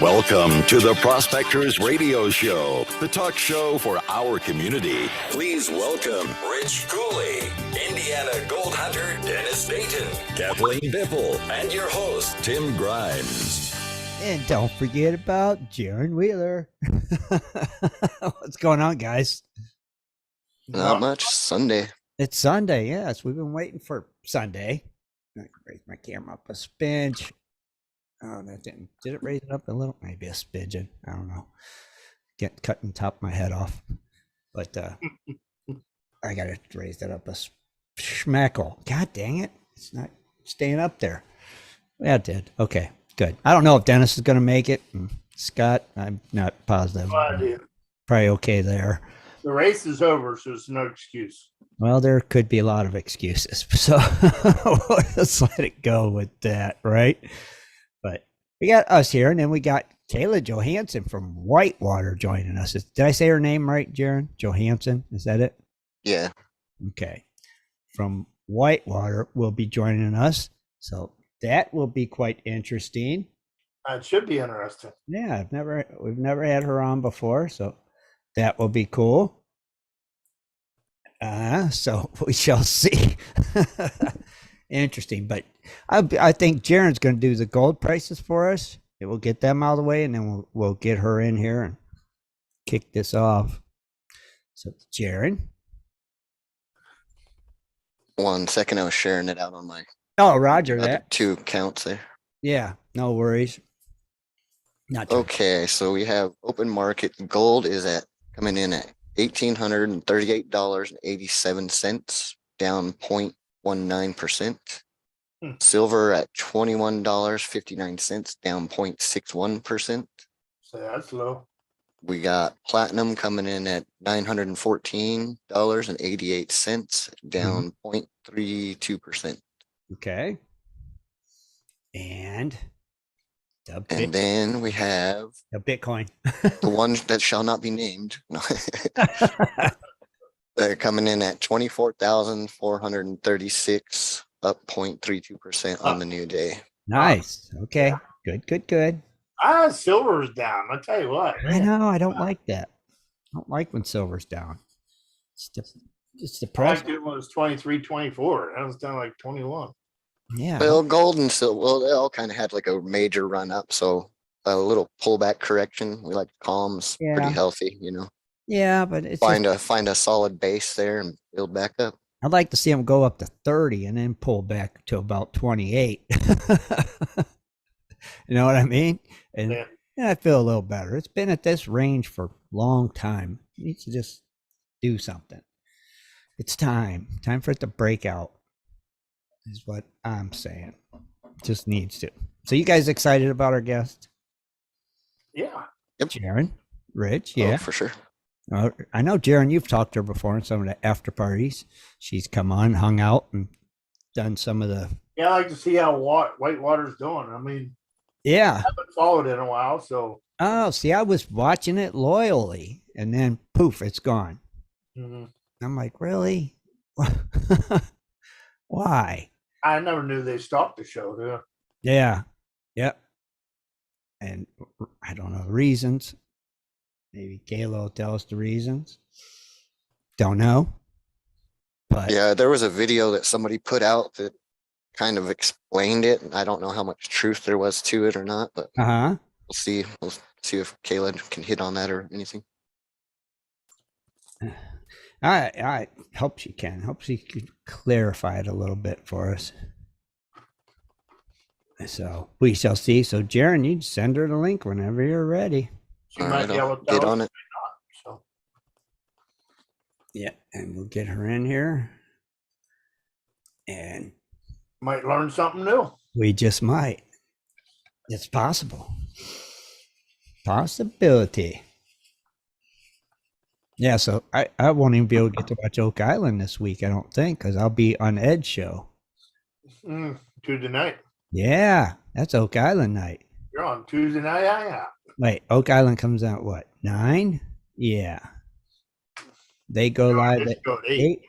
Welcome to the Prospectors Radio Show, the talk show for our community. Please welcome Rich Cooley, Indiana Gold Hunter Dennis Dayton, Kathleen Biffle, and your host, Tim Grimes. And don't forget about Jaron Wheeler. What's going on, guys? Not much. Sunday. It's Sunday, yes. We've been waiting for Sunday. I can raise my camera up a smidge. Oh, that didn't. Did it raise it up a little? Maybe a smidgen. I don't know. Cutting top of my head off. But I got to raise that up a schmeckle. God dang it. It's not staying up there. Yeah, it did. Okay, good. I don't know if Dennis is going to make it. Scott, I'm not positive. No idea. Probably okay there. The race is over, so it's no excuse. Well, there could be a lot of excuses. So let's let it go with that, right? But we got us here, and then we got Kayla Johanson from Whitewater joining us. Did I say her name right, Jaron? Johanson? Is that it? Yeah. Okay. From Whitewater will be joining us. So that will be quite interesting. It should be interesting. Yeah, we've never had her on before, so that will be cool. So we shall see. Interesting, but I think Jaron's going to do the gold prices for us. We'll get them out of the way, and then we'll get her in here and kick this off. So, Jaron. 1 second, I was sharing it out on my Roger that. 2 accounts there. Yeah, no worries. Not okay. So we have open market gold is coming in at $1,838.87, down 0.19%. Silver at $21.59, down 0.61%. So that's low. We got platinum coming in at $914.88, down 0.32%. Okay. And then we have the Bitcoin, the one that shall not be named. They're coming in at 24,436, up 0.32% on the new day. Nice. Okay. Good. Silver's down. I'll tell you what. I know. I don't like that. I don't like when silver's down. It's depressing. I liked it when it was 23, 24. That was down like 21. Yeah. Well, gold and silver, they all kind of had like a major run up. So a little pullback correction. We like to call them pretty healthy, Yeah, but it's find a solid base there and build back up. I'd like to see them go up to 30 and then pull back to about 28. You know what I mean? And yeah, I feel a little better. It's been at this range for a long time. It needs to just do something. It's time for it to break out, is what I'm saying. Just needs to. So you guys excited about our guest? Yeah. Yep. Jaron, Rich, yeah. Oh, for sure. I know, Jaron, you've talked to her before in some of the after parties. She's come on, hung out, and done some of the... Yeah, I like to see how Whitewater's doing. I mean... Yeah. I haven't followed it in a while, so... Oh, see, I was watching it loyally, and then, poof, it's gone. Mm-hmm. I'm like, really? Why? I never knew they stopped the show, though. Yeah. Yep. And I don't know the reasons. Maybe Kayla will tell us the reasons. Don't know. But yeah, there was a video that somebody put out that kind of explained it. I don't know how much truth there was to it or not, but we'll see. We'll see if Kayla can hit on that or anything. I hope she can. Hope she could clarify it a little bit for us. So we shall see. So Jaron, you send her the link whenever you're ready. She might be able to get on it. So. Yeah, and we'll get her in here. And might learn something new. We just might. It's possible. Possibility. Yeah, so I won't even be able to get to watch Oak Island this week, I don't think, because I'll be on Ed's show. Tuesday night. Yeah, that's Oak Island night. You're on Tuesday night, yeah. Wait, Oak Island comes out what, 9? Yeah. They go live at 8.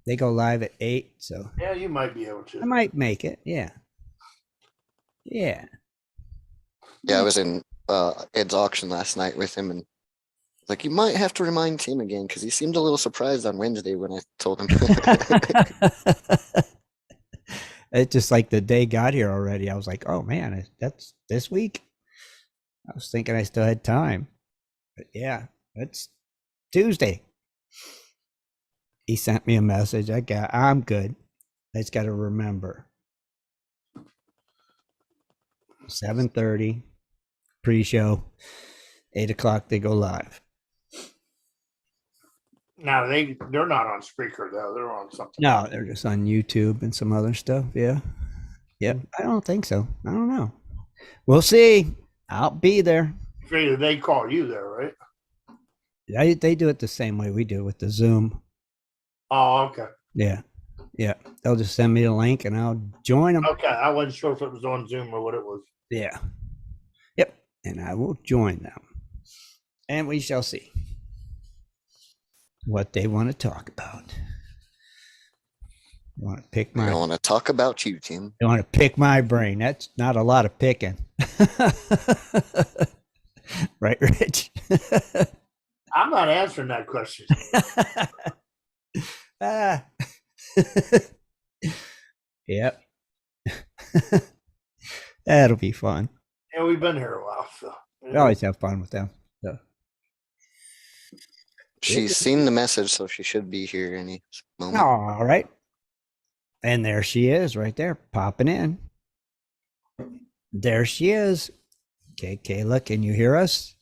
They go live at 8, so. Yeah, you might be able to. I might make it, yeah. Yeah. Yeah, I was in Ed's auction last night with him, and like, you might have to remind him again because he seemed a little surprised on Wednesday when I told him. It's just like the day got here already. I was like, oh man, that's this week. I was thinking I still had time, but yeah, it's Tuesday. He sent me a message. I'm good. I just got to remember 7:30 pre-show, 8:00 they go live. Now they're not on Spreaker though. They're on something. No, they're just on YouTube and some other stuff. Yeah. Yep. I don't think so. I don't know. We'll see. I'll be there. Figure they call you there, right? They do it the same way we do with the Zoom. Oh, okay. Yeah. Yeah. They'll just send me the link and I'll join them. Okay. I wasn't sure if it was on Zoom or what it was. Yeah. Yep. And I will join them. And we shall see what they want to talk about. You want to pick I want to talk about you, Tim. You want to pick my brain. That's not a lot of picking. Right, Rich? I'm not answering that question. Yep. That'll be fun. Yeah, we've been here a while, so We always have fun with them. So. She's seen the message, so she should be here any moment. All right. And there she is right there, popping in. There she is. Okay, Kayla, can you hear us?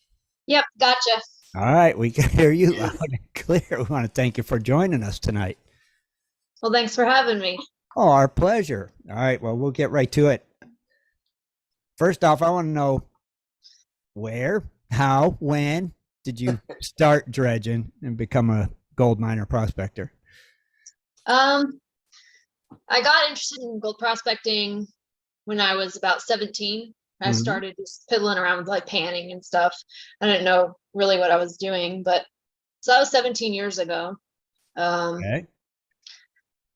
Yep, gotcha. All right, we can hear you loud and clear. We want to thank you for joining us tonight. Well, thanks for having me. Oh, our pleasure. All right, well, we'll get right to it. First off, I want to know where, how, when did you start dredging and become a gold miner prospector? I got interested in gold prospecting when I was about 17. I started just piddling around with like panning and stuff. I didn't know really what I was doing, but so that was 17 years ago. Okay.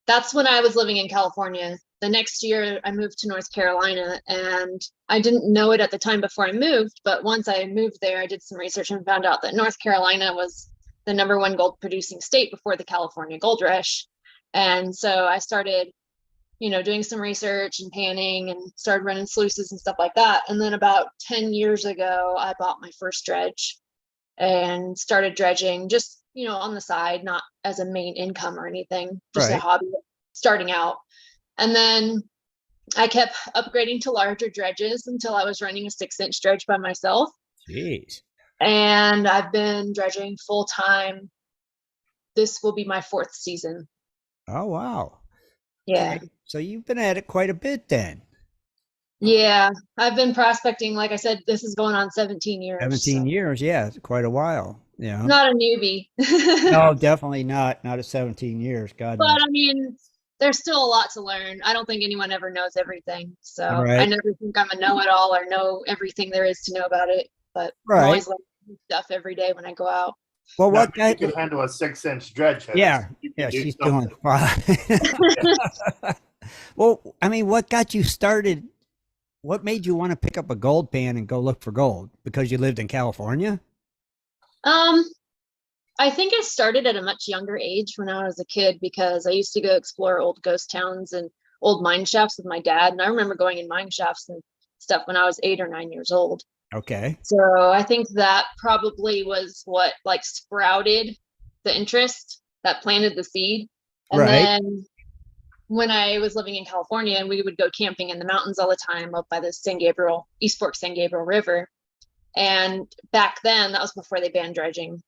That's when I was living in California. The next year I moved to North Carolina, and I didn't know it at the time before I moved, but once I moved there, I did some research and found out that North Carolina was the #1 gold producing state before the California gold rush. And so I started, doing some research and panning and started running sluices and stuff like that. And then about 10 years ago, I bought my first dredge and started dredging just, on the side, not as a main income or anything, just a hobby starting out. And then I kept upgrading to larger dredges until I was running a 6-inch dredge by myself. Jeez. And I've been dredging full time. This will be my 4th season. Oh, wow. Yeah. Okay. So you've been at it quite a bit then. Yeah. I've been prospecting. Like I said, this is going on 17 years. 17 years. Yeah. It's quite a while. Yeah. Not a newbie. No, definitely not. Not at 17 years. God. But No. I mean, there's still a lot to learn. I don't think anyone ever knows everything. So Right. I never think I'm a know-it-all or know everything there is to know about it. But I'm Right. always learning new stuff every day when I go out. Well, Now, what you got can handle a 6-inch dredge head. Yeah. You can Yeah, do she's something. doing fine. Well, I mean, what got you started? What made you want to pick up a gold pan and go look for gold? Because you lived in California? I think I started at a much younger age when I was a kid, because I used to go explore old ghost towns and old mine shafts with my dad. And I remember going in mine shafts and stuff when I was 8 or 9 years old. Okay. So I think that probably was what like sprouted the interest, that planted the seed. And Right. then when I was living in California, we would go camping in the mountains all the time up by the East Fork San Gabriel River. And back then, that was before they banned dredging.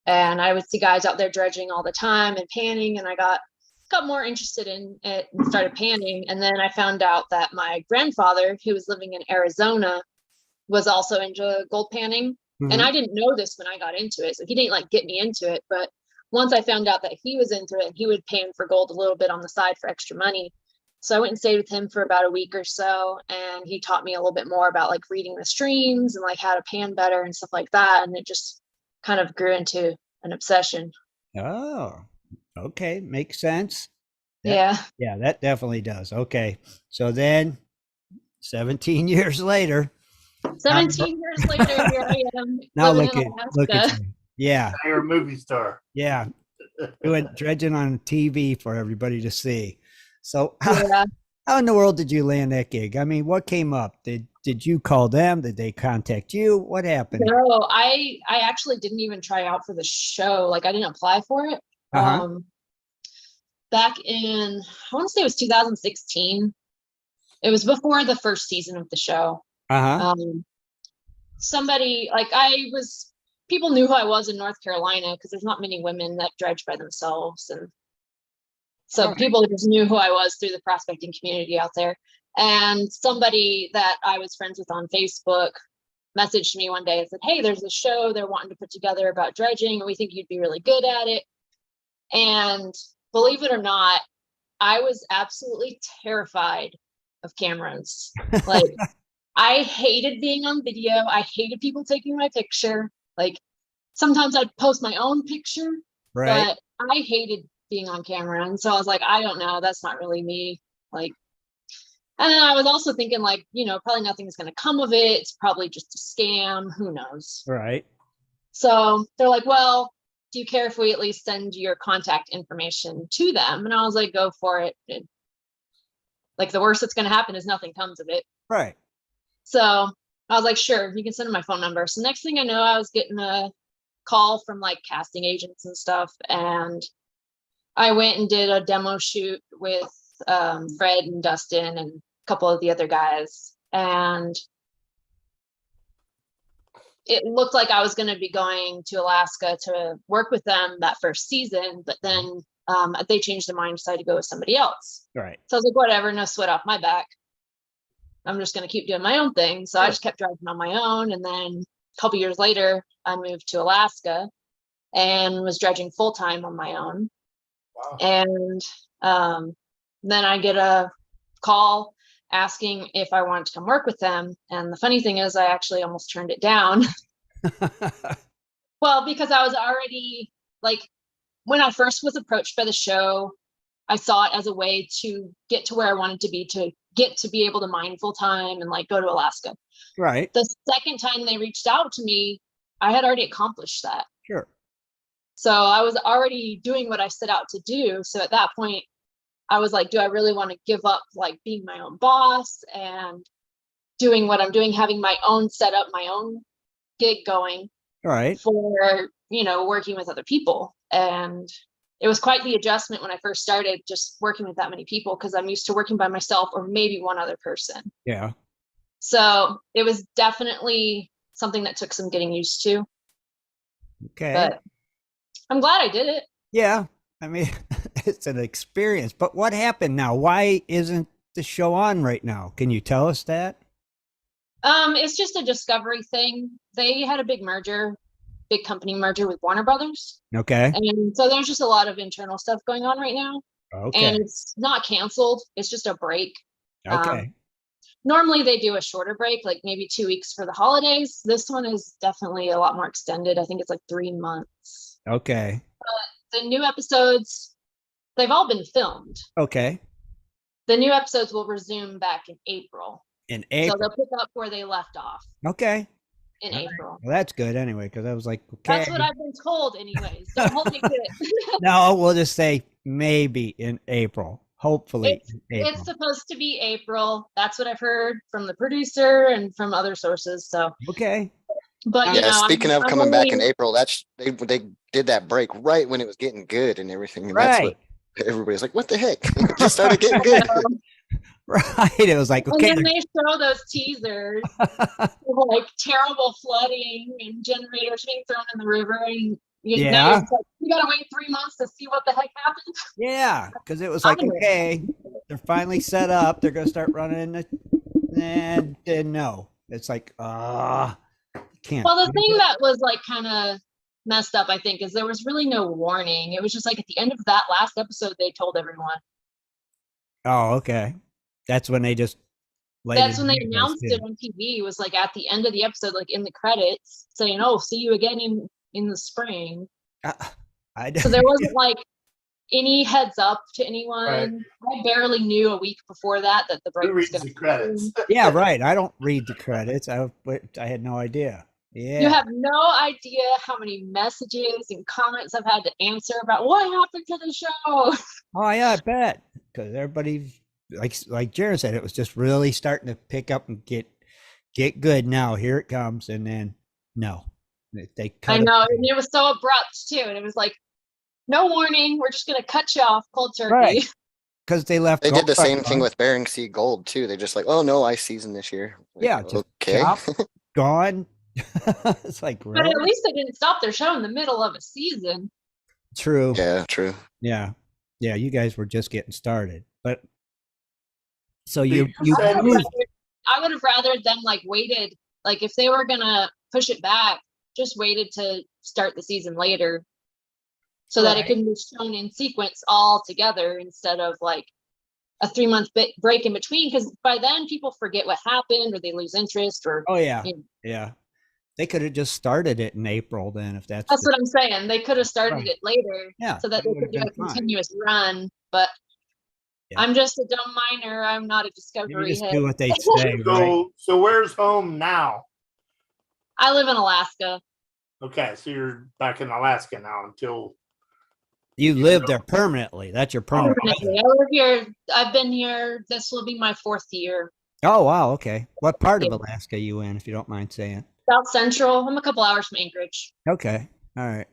And I would see guys out there dredging all the time and panning, and I got more interested in it and started panning. And then I found out that my grandfather, who was living in Arizona, was also into gold panning. And I didn't know this when I got into it, so he didn't like get me into it. But once I found out that he was into it, and he would pan for gold a little bit on the side for extra money. So I went and stayed with him for about a week or so, and he taught me a little bit more about like reading the streams and like how to pan better and stuff like that. And it just kind of grew into an obsession. Oh, okay. Makes sense. Yeah. Yeah, that definitely does. Okay. So then 17 years later, 17 years later, here I am Now living in look at Alaska. you. Yeah. You're a movie star. Yeah. Doing dredging on TV for everybody to see. So Yeah. how in the world did you land that gig? I mean, what came up? Did you call them? Did they contact you? What happened? No, I actually didn't even try out for the show. Like I didn't apply for it. Back in, I want to say it was 2016. It was before the first season of the show. Somebody, like people knew who I was in North Carolina because there's not many women that dredge by themselves. And so people just knew who I was through the prospecting community out there. And somebody that I was friends with on Facebook messaged me one day and said, hey, there's a show they're wanting to put together about dredging, and we think you'd be really good at it. And believe it or not, I was absolutely terrified of cameras. Like, I hated being on video. I hated people taking my picture. Like, sometimes I'd post my own picture, but I hated being on camera. And so I was like, I don't know, that's not really me. Like, and then I was also thinking, like, probably nothing's going to come of it. It's probably just a scam. Who knows? Right. So they're like, well, do you care if we at least send your contact information to them? And I was like, go for it. Like, the worst that's going to happen is nothing comes of it. Right. So I was like, sure, you can send them my phone number. So next thing I know, I was getting a call from like casting agents and stuff. And I went and did a demo shoot with Fred and Dustin and a couple of the other guys. And it looked like I was going to be going to Alaska to work with them that first season, but then they changed their mind, decided to go with somebody else. Right. So I was like, whatever, no sweat off my back. I'm just going to keep doing my own thing. So I just kept driving on my own. And then a couple years later, I moved to Alaska and was dredging full time on my own. Wow. And then I get a call asking if I wanted to come work with them. And the funny thing is, I actually almost turned it down. Well, because I was already, like, when I first was approached by the show, I saw it as a way to get to where I wanted to get to be able to mine full time and like go to Alaska. Right. The second time they reached out to me, I had already accomplished that. Sure. So I was already doing what I set out to do. So at that point, I was like, do I really want to give up like being my own boss and doing what I'm doing, having my own setup, my own gig going, right, for, working with other people. And it was quite the adjustment when I first started just working with that many people, because I'm used to working by myself or maybe one other person. Yeah. So it was definitely something that took some getting used to. Okay. But I'm glad I did it. Yeah. I mean, it's an experience. But what happened now? Why isn't the show on right now? Can you tell us that? It's just a Discovery thing. They had a big company merger with Warner Brothers. Okay. And so there's just a lot of internal stuff going on right now. Okay. And it's not canceled. It's just a break. Okay. Normally they do a shorter break, like maybe 2 weeks for the holidays. This one is definitely a lot more extended. I think it's like 3 months. Okay. The new episodes, they've all been filmed. Okay. The new episodes will resume back in April. In April. So they'll pick up where they left off. Okay. In April. Well, that's good anyway, because I was like, okay. That's what I've been told anyways. Don't hold me to it. No, we'll just say maybe in April. Hopefully. It's supposed to be April. That's what I've heard from the producer and from other sources. So okay. But speaking of coming back in April, they did that break right when it was getting good and everything. And that's what everybody's like, what the heck? It just started getting good. Right. It was like, okay. And then they show those teasers of like terrible flooding and generators being thrown in the river. And you gotta wait 3 months to see what the heck happened. Yeah. Because it was like, okay, they're finally set up. They're going to start running. And no, it's like, can't. Well, the thing that was like kind of messed up, I think, is there was really no warning. It was just like at the end of that last episode, they told everyone. Oh, okay. That's when they just. That's when they announced it on TV. It was like at the end of the episode, like in the credits, saying, "Oh, see you again in the spring." So there wasn't like any heads up to anyone. I barely knew a week before that the break Who was reads going the to credits? Yeah, right. I don't read the credits. I had no idea. Yeah. You have no idea how many messages and comments I've had to answer about what happened to the show. Oh yeah, I bet. Because everybody, like Jared said, it was just really starting to pick up and get good now. Here it comes, and then no, they cut I it. know, and it was so abrupt too, and it was like, no warning, we're just gonna cut you off cold turkey. Right. Because they left. They did the same thing on. with Bering Sea Gold too. They just like, oh no, ice season this year. Like, Yeah, just okay. chop, gone. It's like, But really? at least they didn't stop their show in the middle of a season. True. Yeah, true. Yeah. Yeah, you guys were just getting started. But so So you you said- I would have rather them like waited, like if they were gonna push it back, just waited to start the season later, so that it Right. could be shown in sequence all together instead of like a 3-month break in between. Because by then people forget what happened, or they lose interest, or Oh yeah. you know. Yeah. They could have just started it in April then if that's That's what I'm saying. They could have started Right. it later, Yeah, so that that they would could have do a been fine. continuous run. But Yeah. I'm just a dumb miner. I'm not a You discovery just head. do what they say, right? So where's home now? I live in Alaska. Okay, so you're back in Alaska now until You live there permanently. That's your permanent. Permanently. I live here. I've been here. This will be my 4th year. Oh wow, okay. What part of Yeah. Alaska you in, if you don't mind saying? South Central. I'm a couple hours from Anchorage. Okay. All right.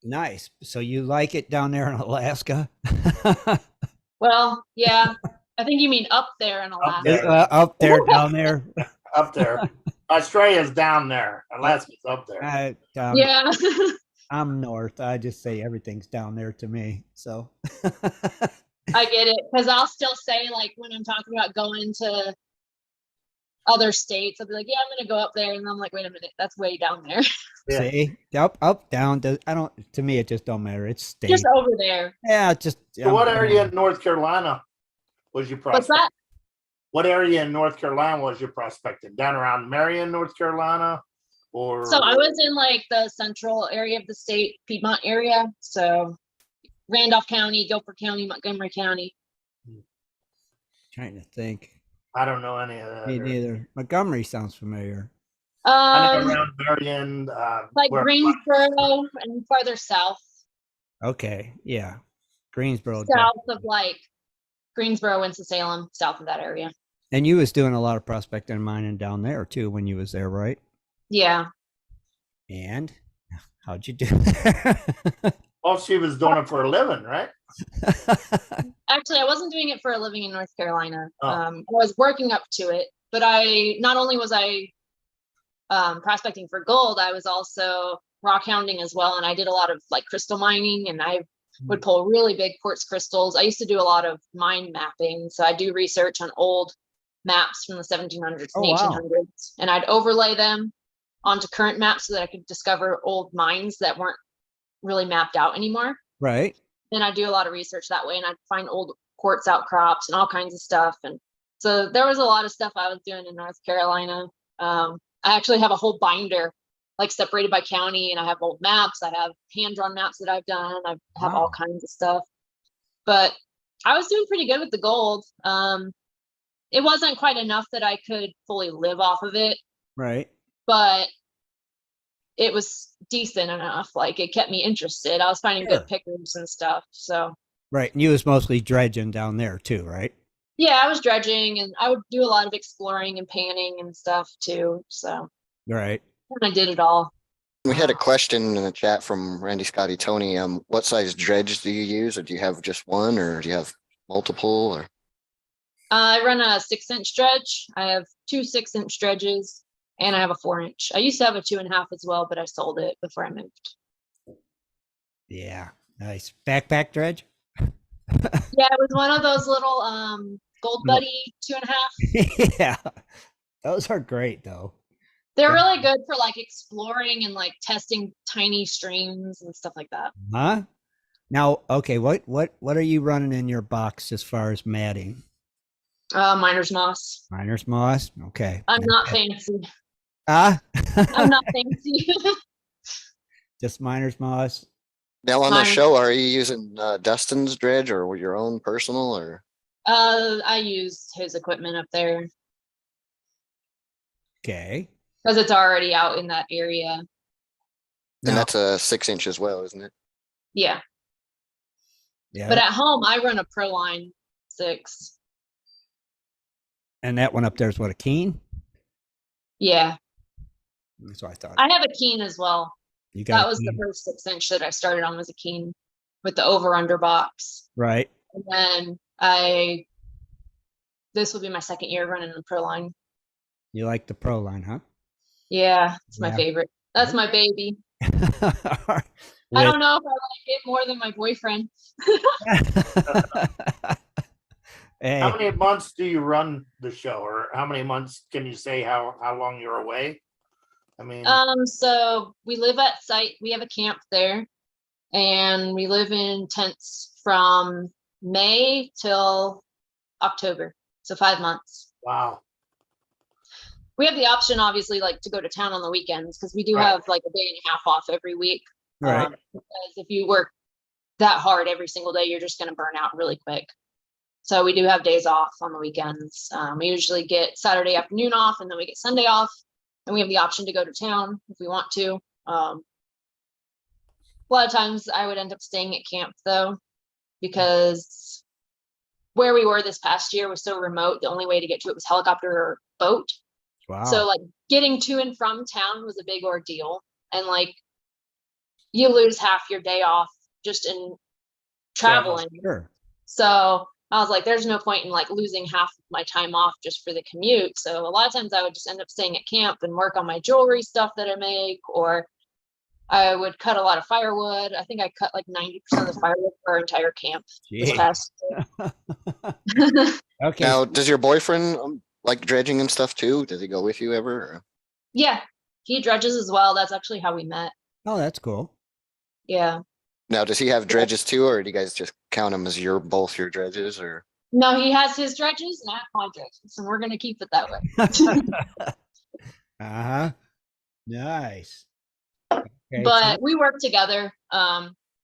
Nice. So you like it down there in Alaska? Well, yeah. I think you mean up there in Alaska. there. Up there, down there. up there. Australia's down there. Alaska's up there. Yeah. I'm north. I just say everything's down there to me. So I get it. Because I'll still say, like, when I'm talking about going to other states, I'll be like, yeah, I'm going to go up there. And I'm like, wait a minute. That's way down there. Yeah. see, up, down. I don't. To me, it just don't matter. It's state. Just over there. Yeah, just. So what area in North Carolina was you What's prospecting? that? What area in North Carolina was you prospecting? Down around Marion, North Carolina? Or So I was in, like, the central area of the state, Piedmont area. So Randolph County, Guilford County, Montgomery County. Trying to think. I don't know any of that. Me neither. Montgomery sounds familiar. I know around Marion, Like where- Greensboro and farther south. Okay. Yeah. Greensboro. South of, like, Greensboro, Winston-Salem, south of that area. And you was doing a lot of prospecting and mining down there too when you was there, right? Yeah. And how'd you do there? Well, she was doing it for a living, right? Actually, I wasn't doing it for a living in North Carolina. Oh. I was working up to it, but not only was I prospecting for gold, I was also rock hounding as well. And I did a lot of like crystal mining, and I would pull really big quartz crystals. I used to do a lot of mine mapping. So I do research on old maps from the 1700s and Oh, wow. 1800s, and I'd overlay them onto current maps so that I could discover old mines that weren't really mapped out anymore. Right. And I do a lot of research that way, and I'd find old quartz outcrops and all kinds of stuff. And so there was a lot of stuff I was doing in North Carolina. I actually have a whole binder, like separated by county, and I have old maps. I have hand-drawn maps that I've done. I have all Wow. kinds of stuff. But I was doing pretty good with the gold. It wasn't quite enough that I could fully live off of it, Right. but it was decent enough. Like, it kept me interested. I was finding Sure. good pickers and stuff. So Right. And you was mostly dredging down there too, right? yeah, I was dredging, and I would do a lot of exploring and panning and stuff too. So Right. I did it all. We had a question in the chat from Randy Scotty Tony. What size dredge do you use, or do you have just one, or do you have multiple? Or I run a 6-inch dredge. I have 2 6-inch dredges, and I have a 4-inch. I used to have a 2.5 as well, but I sold it before I moved. Yeah. Nice. Backpack dredge? Yeah, it was one of those little Gold No. Buddy 2.5. Yeah. Those are great though. They're Yeah. really good for like exploring and like testing tiny streams and stuff like that. Huh? Now, okay, what are you running in your box as far as matting? Miner's moss. Miner's moss? Okay. I'm not fancy. Ah? I'm not fancy. Just miner's moss. Now on the Mine, show, are you using Dustin's dredge or your own personal or? I used his equipment up there Okay. because it's already out in that area. And Now, that's a 6-inch as well, isn't it? Yeah. yeah. But at home, I run a Proline 6. And that one up there is what, a Keen? Yeah. That's what I thought. I have a Keen as well. You got That a was the Keen? first 6-inch that I started on, was a Keen with the over under box. Right. And then this will be my second year running the Proline. You like the Pro line, huh? Yeah, it's my Yeah. favorite. That's my baby. I With- don't know if I like it more than my boyfriend. Hey, How many months do you run the show, or how many months can you say how long you're away? I mean, So we live at site. We have a camp there, and we live in tents from May till October. So 5 months. wow. We have the option, obviously, like to go to town on the weekends because we do Right. have like a day and a half off every week. right. Because if you work that hard every single day, you're just going to burn out really quick. So we do have days off on the weekends. We usually get Saturday afternoon off, and then we get Sunday off, and we have the option to go to town if we want to. A lot of times I would end up staying at camp though, because where we were this past year was so remote. The only way to get to it was helicopter or boat. Wow. So like getting to and from town was a big ordeal, and like you lose half your day off just in traveling. Sure. So I was like, there's no point in like losing half of my time off just for the commute. So a lot of times I would just end up staying at camp and work on my jewelry stuff that I make, or I would cut a lot of firewood. I think I cut like 90% of the firewood for our entire camp this Gee. past year. Okay. Now, does your boyfriend like dredging and stuff too? Does he go with you ever? Or? Yeah, he dredges as well. That's actually how we met. Oh, that's cool. Yeah. Now, does he have dredges too, or do you guys just count them as both your dredges? Or No, he has his dredges and I have my dredges, and we're going to keep it that way. Uh-huh. Nice. Okay, But we work together.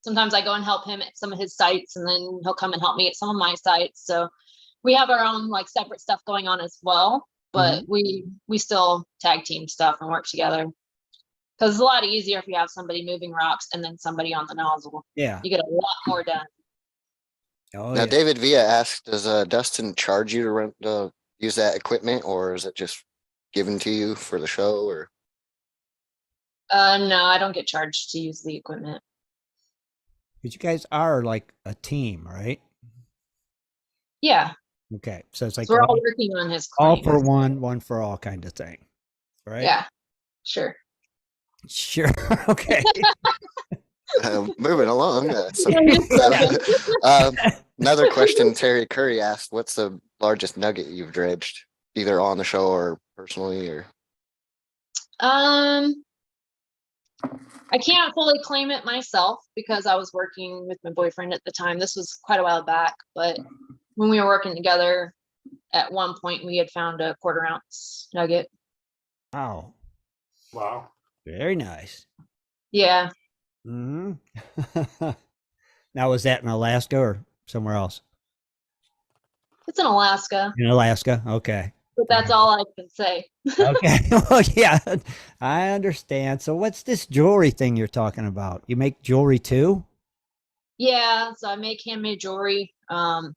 Sometimes I go and help him at some of his sites, and then he'll come and help me at some of my sites. So we have our own like separate stuff going on as well, but we still tag team stuff and work together. Because it's a lot easier if you have somebody moving rocks and then somebody on the nozzle. yeah. You get a lot more done. Oh, now, yeah. David Villa asked, does Dustin charge you to rent use that equipment, or is it just given to you for the show? Or No, I don't get charged to use the equipment. Because you guys are like a team, right? Yeah. Okay. So it's like So we're all working on his all claim. for one, one for all kind of thing. Right? Yeah, sure. Sure. Okay. moving along. Yeah. Another question Terry Curry asked, what's the largest nugget you've dredged, either on the show or personally? Or I can't fully claim it myself because I was working with my boyfriend at the time. This was quite a while back, but when we were working together, at one point we had found a 1/4 ounce nugget. Wow. Wow. Very nice. Yeah. Hmm. Now, was that in Alaska or somewhere else? It's in Alaska, In Alaska. Okay. but that's all I can say. Okay. Well, yeah, I understand. So what's this jewelry thing you're talking about? You make jewelry too? Yeah, so I make handmade jewelry. A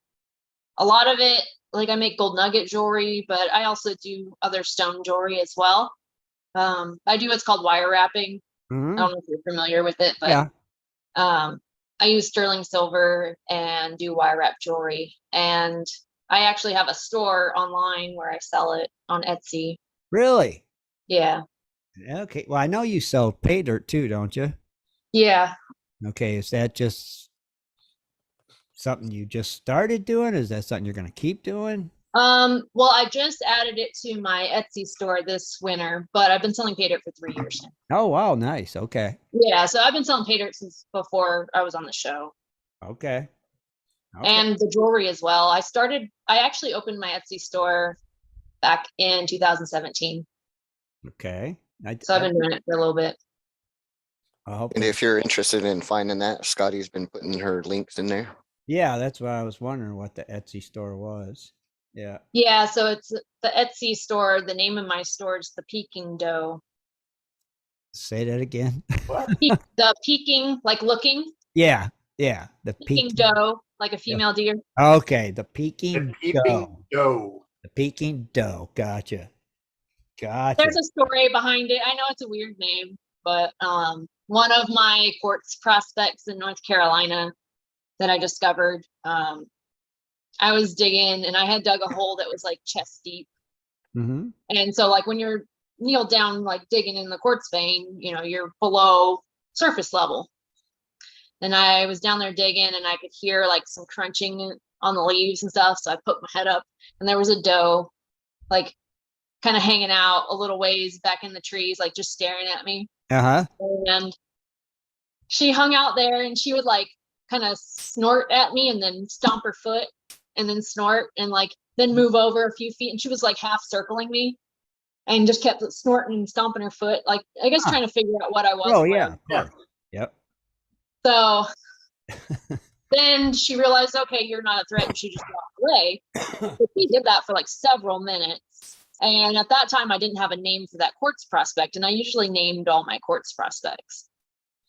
lot of it, like I make gold nugget jewelry, but I also do other stone jewelry as well. I do what's called wire wrapping. Mhm. I don't know if you're familiar with it, but Yeah. I use sterling silver and do wire wrap jewelry. And I actually have a store online where I sell it on Etsy. Really? Yeah. Okay. Well, I know you sell pay dirt too, don't you? Yeah. Okay. Is that just something you just started doing? Is that something you're going to keep doing? Well, I just added it to my Etsy store this winter, but I've been selling pay dirt for 3 years now. Oh, wow. Nice. Okay. Yeah, so I've been selling pay dirt since before I was on the show. Okay. And the jewelry as well. I actually opened my Etsy store back in 2017. Okay. So I've been doing it for a little bit. And if you're interested in finding that, Scotty's been putting her links in there. Yeah, that's why I was wondering what the Etsy store was. Yeah. Yeah, so it's the Etsy store. The name of my store is the Peking Dough. Say that again. What? The Peking, like looking. Yeah. The Peking Dough, like a female deer. Okay, the Peking Peking Dough. Dough. The Peking Dough. Gotcha. There's a story behind it. I know it's a weird name, but one of my quartz prospects in North Carolina that I discovered, I was digging and I had dug a hole that was like chest deep. Mm-hmm. And so like when you're kneel down, like digging in the quartz vein, you know, you're below surface level. And I was down there digging and I could hear like some crunching on the leaves and stuff. So I put my head up and there was a doe like kind of hanging out a little ways back in the trees, like just staring at me. Uh-huh. And she hung out there and she would like kind of snort at me and then stomp her foot and then snort and like then move over a few feet. And she was like half circling me and just kept snorting and stomping her foot. Like, I guess trying to figure out what I was. Oh, yeah. Yep. So then she realized, okay, you're not a threat. And she just walked away. But she did that for like several minutes. And at that time, I didn't have a name for that quartz prospect. And I usually named all my quartz prospects.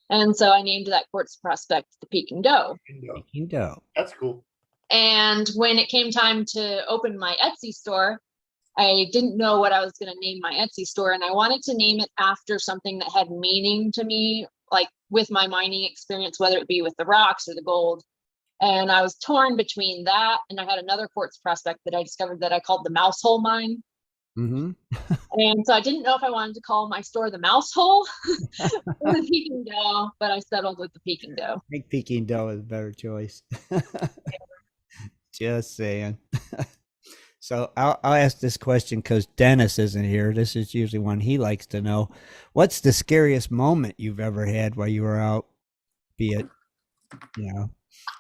And so I named that quartz prospect the Peking Dough. Peking Dough. That's cool. And when it came time to open my Etsy store, I didn't know what I was going to name my Etsy store. And I wanted to name it after something that had meaning to me, like with my mining experience, whether it be with the rocks or the gold. And I was torn between that. And I had another quartz prospect that I discovered that I called the Mouse Hole Mine. Mm-hmm. And so I didn't know if I wanted to call my store the Mouse Hole or the Peking Dough, but I settled with the Peking Dough. I think Peking Dough is a better choice. Just saying. So I'll ask this question because Dennis isn't here. This is usually one he likes to know. What's the scariest moment you've ever had while you were out, be it, you know,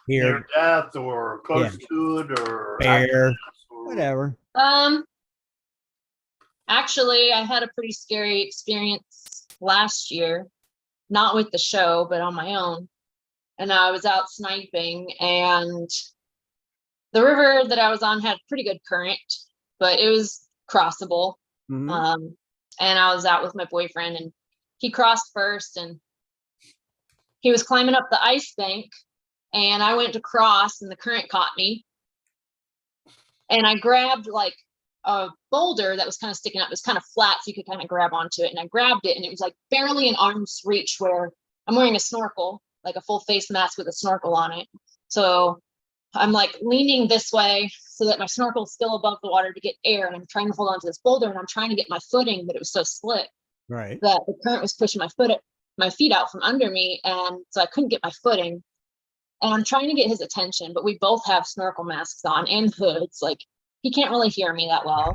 here, Near death or close to it or bear, whatever. Actually, I had a pretty scary experience last year, not with the show, but on my own. And I was out sniping and the river that I was on had pretty good current, but it was crossable. Mm-hmm. And I was out with my boyfriend and he crossed first and he was climbing up the ice bank and I went to cross and the current caught me. And I grabbed like a boulder that was kind of sticking up. It was kind of flat, so you could kind of grab onto it. And I grabbed it and it was like barely an arm's reach where I'm wearing a snorkel, like a full face mask with a snorkel on it. So I'm like leaning this way so that my snorkel's still above the water to get air. And I'm trying to hold on to this boulder and I'm trying to get my footing, but it was so slick Right. that the current was pushing my feet out from under me. And so I couldn't get my footing. And I'm trying to get his attention, but we both have snorkel masks on and hoods. Like he can't really hear me that well.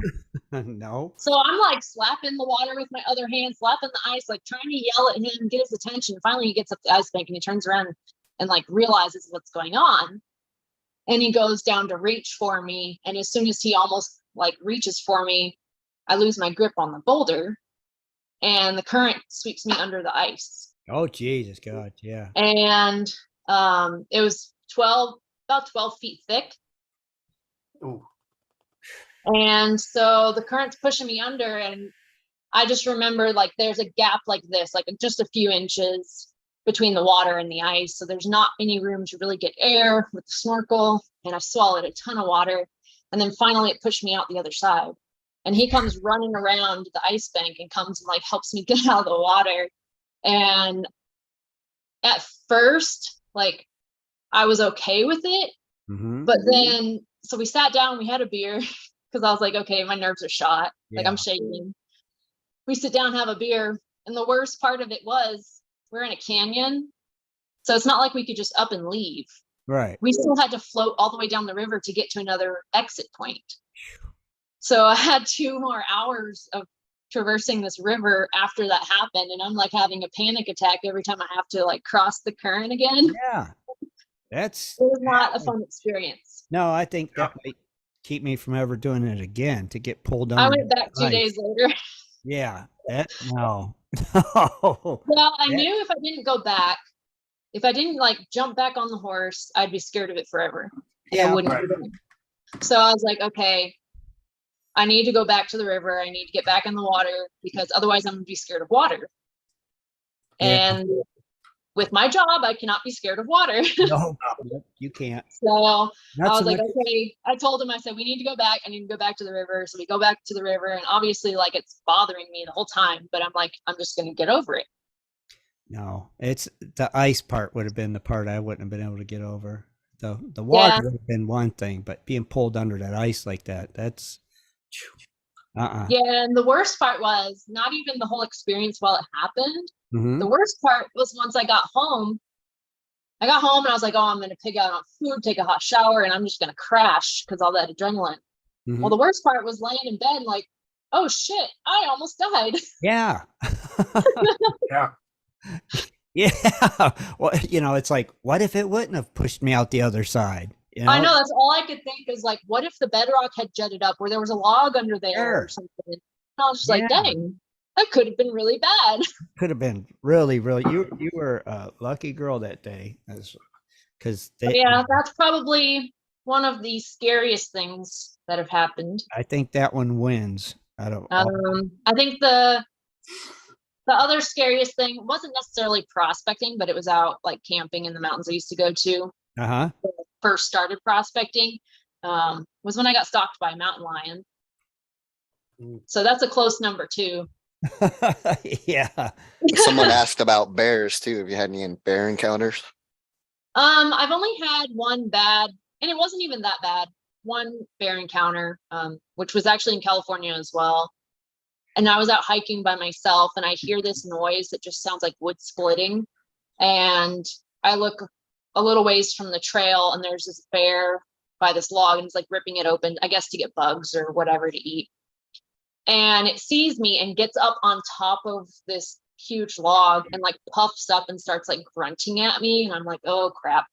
No. So I'm like slapping the water with my other hand, slapping the ice, like trying to yell at him, get his attention. Finally, he gets up the ice bank and he turns around and like realizes what's going on. And he goes down to reach for me. And as soon as he almost like reaches for me, I lose my grip on the boulder and the current sweeps me under the ice. Oh, Jesus God. Yeah. And it was about 12 feet thick. Ooh. And so the current's pushing me under and I just remember like there's a gap like this, like just a few inches between the water and the ice. So there's not any room to really get air with the snorkel. And I swallowed a ton of water. And then finally it pushed me out the other side. And he comes running around the ice bank and comes and like helps me get out of the water. And at first, like I was okay with it. Mm-hmm. But then, so we sat down, we had a beer because I was like, okay, my nerves are shot. Like I'm shaking. We sit down, have a beer. And the worst part of it was we're in a canyon. So it's not like we could just up and leave. Right. We still had to float all the way down the river to get to another exit point. So I had 2 more hours of traversing this river after that happened. And I'm like having a panic attack every time I have to like cross the current again. Yeah. It was not a fun experience. No, I think that might keep me from ever doing it again to get pulled down. I went back 2 days later. Yeah. No. Oh, Well, I yeah. knew if I didn't go back, if I didn't like jump back on the horse, I'd be scared of it forever. And I Yeah. wouldn't Right. get in. So I was like, okay, I need to go back to the river. I need to get back in the water because otherwise I'm gonna be scared of water. Yeah. And with my job, I cannot be scared of water. No, you can't. So I Not was so like, much. okay, I told him, I said, we need to go back. I need to go back to the river. So we go back to the river, and obviously like it's bothering me the whole time, but I'm like, I'm just going to get over it. No, it's the ice part would have been the part I wouldn't have been able to get over. The water Yeah. would have been one thing, but being pulled under that ice like that, that's Yeah. And the worst part was not even the whole experience while it happened. Mhm. The worst part was once I got home. I got home and I was like, oh, I'm going to pig out on food, take a hot shower, and I'm just going to crash because all that adrenaline. Well, Mhm. the worst part was laying in bed like, oh shit, I almost died. Yeah. Yeah. Yeah. Well, it's like, what if it wouldn't have pushed me out the other side? I know, that's all I could think is like, what if the bedrock had jutted up where there was a log under there Sure. or something? And I was just like, Yeah. dang, that could have been really bad. Could have been really, really. You were a lucky girl that day, because Yeah, that's probably one of the scariest things that have happened. I think that one wins out of all. I think the other scariest thing wasn't necessarily prospecting, but it was out like camping in the mountains I used to go to. Uh-huh. When I first started prospecting, was when I got stalked by a mountain lion. So that's a close number 2. Yeah. Someone asked about bears too. Have you had any bear encounters? I've only had one bad, and it wasn't even that bad. One bear encounter, which was actually in California as well. And I was out hiking by myself, and I hear this noise that just sounds like wood splitting. And I look a little ways from the trail, and there's this bear by this log, and it's like ripping it open, I guess to get bugs or whatever to eat. And it sees me and gets up on top of this huge log and like puffs up and starts like grunting at me. And I'm like, oh crap.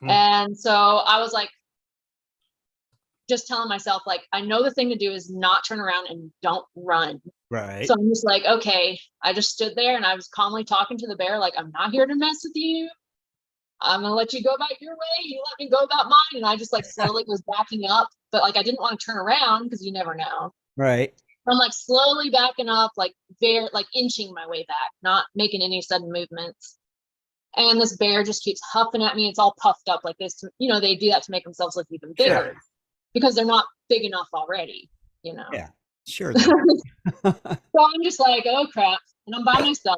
And so I was like, just telling myself, like, I know the thing to do is not turn around and don't run. Right. So I'm just like, okay. I just stood there and I was calmly talking to the bear, like, I'm not here to mess with you. I'm gonna let you go about your way. You let me go about mine. And I just like slowly was backing up, but like I didn't want to turn around because you never know. Right. I'm like slowly backing up, like very like inching my way back, not making any sudden movements. And this bear just keeps huffing at me. It's all puffed up like this. They do that to make themselves look even bigger because they're not big enough already, Yeah, sure. So I'm just like, oh crap. And I'm by myself.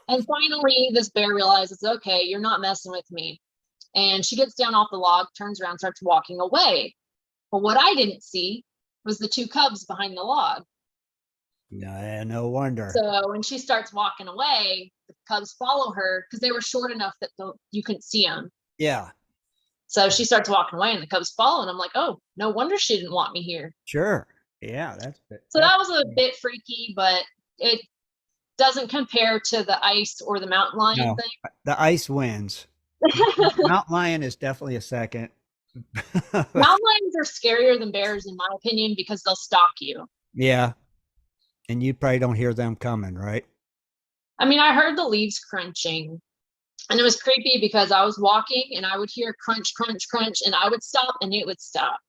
And finally, this bear realizes, okay, you're not messing with me. And she gets down off the log, turns around, starts walking away. But what I didn't see was the 2 cubs behind the log. No wonder. So when she starts walking away, the cubs follow her because they were short enough that you couldn't see them. Yeah. So she starts walking away and the cubs follow. And I'm like, oh, no wonder she didn't want me here. Sure. Yeah. So that was a bit freaky, but it doesn't compare to the ice or the mountain lion thing. The ice wins. Mountain lion is definitely a second. Mountain lions are scarier than bears, in my opinion, because they'll stalk you. Yeah. And you probably don't hear them coming, right? I mean, I heard the leaves crunching, and it was creepy because I was walking and I would hear crunch, crunch, crunch, and I would stop and it would stop.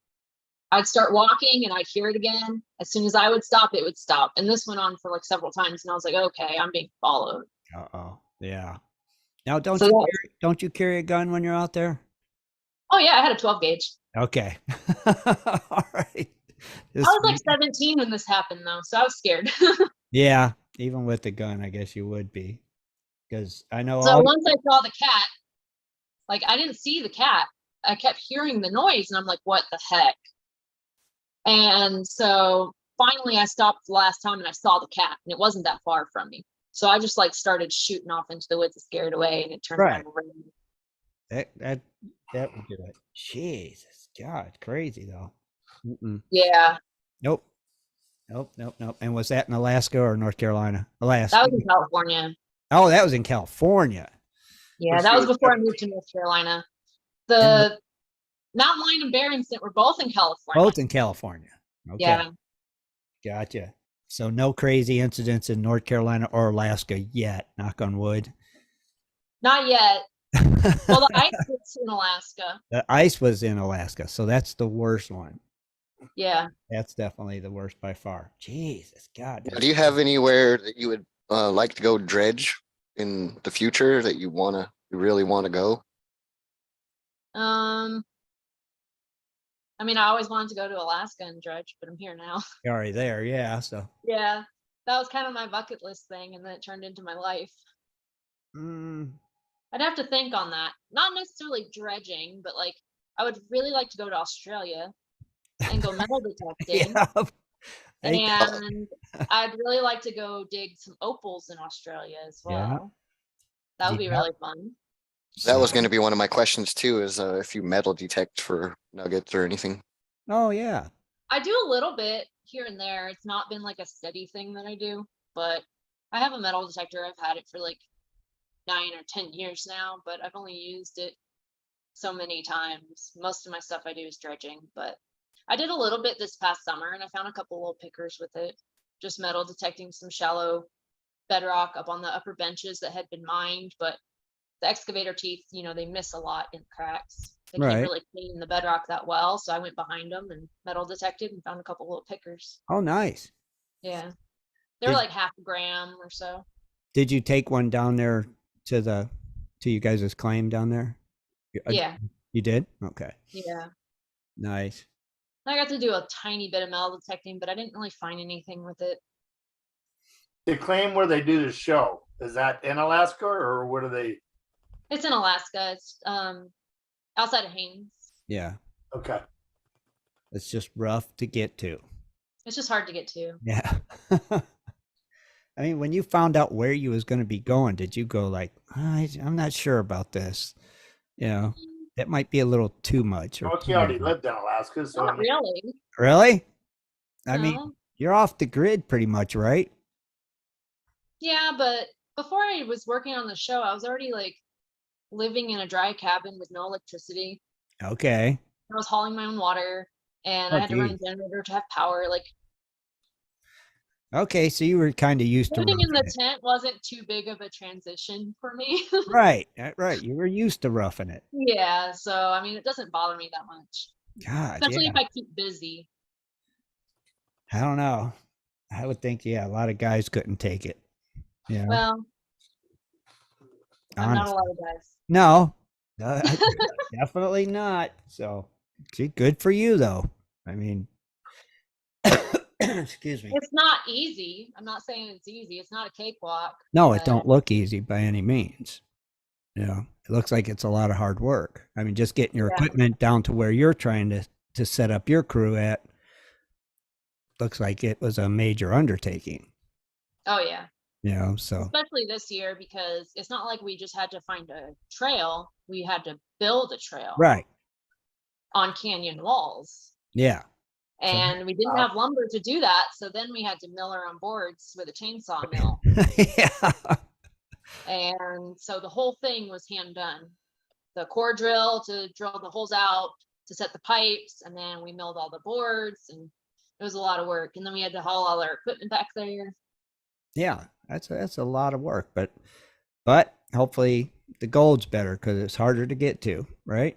I'd start walking and I'd hear it again. As soon as I would stop, it would stop. And this went on for like several times. And I was like, okay, I'm being followed. Uh-oh. Yeah. Now, don't you carry a gun when you're out there? Oh yeah, I had a 12 gauge. Okay. All right. I was like 17 when this happened though, so I was scared. Yeah, even with the gun, I guess you would be, because I know. So once I saw the cat, like I didn't see the cat. I kept hearing the noise, and I'm like, what the heck? And so finally, I stopped the last time, and I saw the cat, and it wasn't that far from me. So I just like started shooting off into the woods and scared away, and it turned out around. That would do it. Jesus, God, crazy though. Mm-mm. Yeah. Nope. And was that in Alaska or North Carolina? Alaska. That was in California. Oh, that was in California. Yeah, that was before I moved to North Carolina. The mountain lion and bear incident were both in California. Both in California. Okay. Yeah. Gotcha. So no crazy incidents in North Carolina or Alaska yet, knock on wood. Not yet. Well, the ice was in Alaska. The ice was in Alaska, so that's the worst one. Yeah. That's definitely the worst by far. Jesus, God. Now, do you have anywhere that you would like to go dredge in the future that you really want to go? I mean, I always wanted to go to Alaska and dredge, but I'm here now. You're already there, yeah. So Yeah, that was kind of my bucket list thing, and then it turned into my life. I'd have to think on that. Not necessarily dredging, but like I would really like to go to Australia and go metal detecting. yeah. And I'd really like to go dig some opals in Australia as well. Yeah. That would be really fun. That was going to be one of my questions too, is if you metal detect for nuggets or anything. Oh yeah. I do a little bit here and there. It's not been like a steady thing that I do, but I have a metal detector. I've had it for like 9 or 10 years now, but I've only used it so many times. Most of my stuff I do is dredging, but I did a little bit this past summer and I found a couple little pickers with it, just metal detecting some shallow bedrock up on the upper benches that had been mined, but the excavator teeth, you know, they miss a lot in cracks. They can't really clean the bedrock that well. So I went behind them and metal detected and found a couple little pickers. Oh, nice. Yeah. They're like half a gram or so. Did you take one down there to you guys' claim down there? Yeah. You did? Okay. Yeah. Nice. I got to do a tiny bit of metal detecting, but I didn't really find anything with it. The claim where they do the show, is that in Alaska or what are they? It's in Alaska. It's outside of Haines. Yeah. Okay. It's just rough to get to. It's just hard to get to. Yeah. I mean, when you found out where you was going to be going, did you go like, I'm not sure about this? You know, that might be a little too much. Well, she already lived in Alaska, so Not really. Really? I No. mean, you're off the grid pretty much, right? Yeah, but before I was working on the show, I was already like living in a dry cabin with no electricity. Okay. I was hauling my own water and I had to run a generator to have power. Like, okay, so you were kind of used to living in the roughing it. tent wasn't too big of a transition for me. Right, right. You were used to roughing it. Yeah, so I mean, it doesn't bother me that much. God, Especially yeah. if I keep busy. I don't know. I would think, yeah, a lot of guys couldn't take it. Yeah. Well, I'm not a lot of guys. No, definitely not. So, see, good for you, though. I mean, excuse me. It's not easy. I'm not saying it's easy. It's not a cakewalk. No, it don't look easy by any means. You know, it looks like it's a lot of hard work. I mean, just getting your equipment down to where you're trying to set up your crew at looks like it was a major undertaking. Oh, yeah. You know, so especially this year, because it's not like we just had to find a trail. We had to build a trail. Right. On canyon walls. Yeah. And we didn't have lumber to do that. So then we had to mill our own boards with a chainsaw mill. Yeah. And so the whole thing was hand done. The core drill to drill the holes out, to set the pipes, and then we milled all the boards, and it was a lot of work. And then we had to haul all our equipment back there. Yeah, that's a lot of work, but hopefully the gold's better because it's harder to get to, right?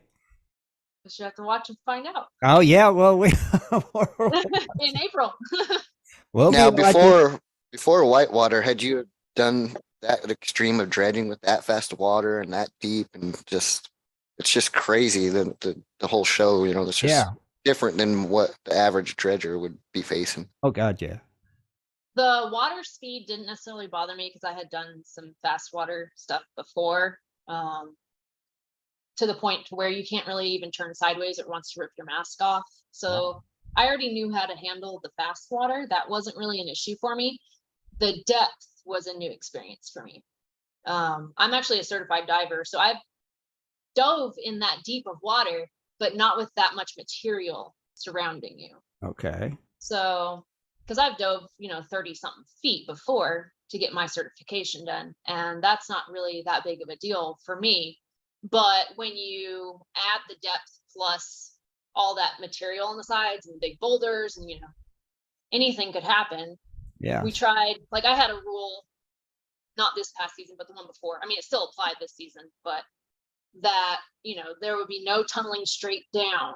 You have to watch and find out. Oh yeah, well we in April. Well, now before Whitewater, had you done that extreme of dredging with that fast of water and that deep, and just it's just crazy the whole show, you know, it's just different than what the average dredger would be facing. Oh God, yeah. The water speed didn't necessarily bother me because I had done some fast water stuff before, to the point to where you can't really even turn sideways. It wants to rip your mask off. So I already knew how to handle the fast water. That wasn't really an issue for me. The depth was a new experience for me. I'm actually a certified diver, so I've dove in that deep of water, but not with that much material surrounding you. Okay. So, because I've dove, 30 something feet before to get my certification done. And that's not really that big of a deal for me. But when you add the depth plus all that material on the sides and big boulders and, anything could happen. Yeah. We tried, like I had a rule, not this past season, but the one before. I mean, it still applied this season, but that, there would be no tunneling straight down,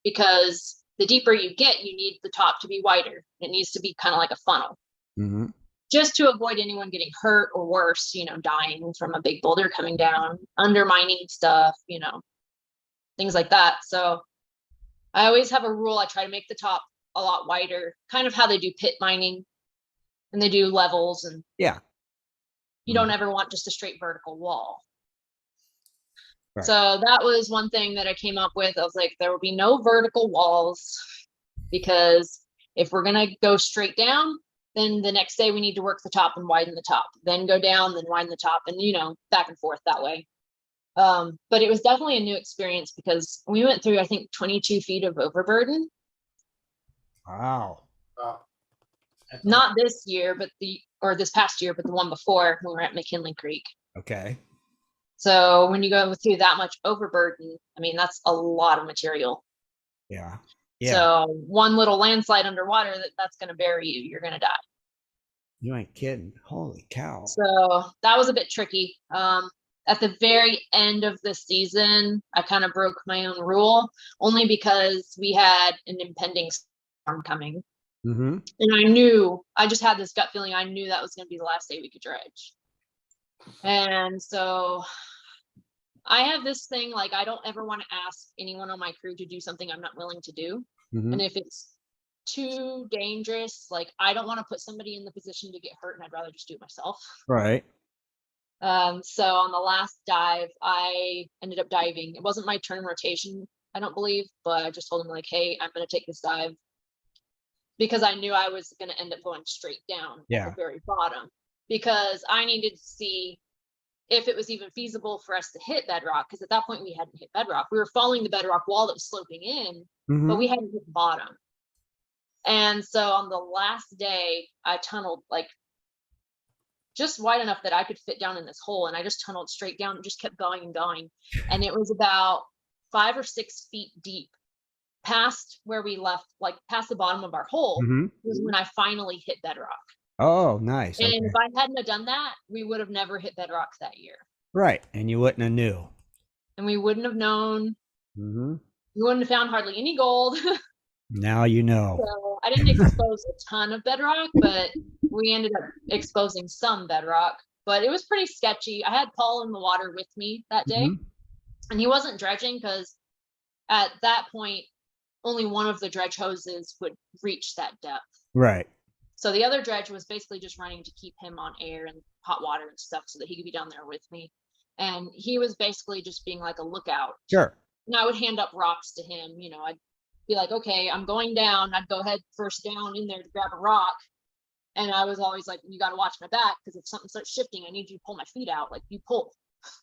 because the deeper you get, you need the top to be wider. It needs to be kind of like a funnel, Mm-hmm. just to avoid anyone getting hurt or worse, dying from a big boulder coming down, undermining stuff, things like that. So I always have a rule. I try to make the top a lot wider, kind of how they do pit mining, and they do levels, and Yeah. you don't ever want just a straight vertical wall. Right. So that was one thing that I came up with. I was like, there will be no vertical walls, because if we're going to go straight down, then the next day we need to work the top and widen the top, then go down, then widen the top, and, back and forth that way. But it was definitely a new experience, because we went through, I think, 22 feet of overburden. Wow. Not this year, or this past year, but the one before, when we were at McKinley Creek. Okay. So when you go through that much overburden, I mean, that's a lot of material. Yeah. Yeah. So one little landslide underwater, that's going to bury you. You're going to die. You ain't kidding. Holy cow. So that was a bit tricky. At the very end of the season, I kind of broke my own rule, only because we had an impending storm coming. Mm-hmm. And I just had this gut feeling. I knew that was going to be the last day we could dredge. And so I have this thing, like, I don't ever want to ask anyone on my crew to do something I'm not willing to do. Mm-hmm. And if it's too dangerous, like, I don't want to put somebody in the position to get hurt, and I'd rather just do it myself. Right. So on the last dive, I ended up diving. It wasn't my turn rotation, I don't believe, but I just told him, like, hey, I'm going to take this dive, because I knew I was going to end up going straight down at the very bottom, because I needed to see if it was even feasible for us to hit bedrock, because at that point we hadn't hit bedrock. We were following the bedrock wall that was sloping in, but we hadn't hit the bottom. And so on the last day, I tunneled, like, just wide enough that I could fit down in this hole, and I just tunneled straight down and just kept going and going. And it was about 5 or 6 feet deep, past where we left, like past the bottom of our hole, was when I finally hit bedrock. Oh, nice. And okay. if I hadn't have done that, we would have never hit bedrock that year. Right. And you wouldn't have knew. And we wouldn't have known. Mm-hmm. We wouldn't have found hardly any gold. Now you know. So I didn't expose a ton of bedrock, but we ended up exposing some bedrock. But it was pretty sketchy. I had Paul in the water with me that day, and he wasn't dredging, because at that point, only one of the dredge hoses would reach that depth. Right. So the other dredge was basically just running to keep him on air and hot water and stuff, so that he could be down there with me. And he was basically just being like a lookout. Sure. And I would hand up rocks to him. I'd be like, okay, I'm going down. I'd go head first down in there to grab a rock. And I was always like, you got to watch my back, because if something starts shifting, I need you to pull my feet out. Like, you pull.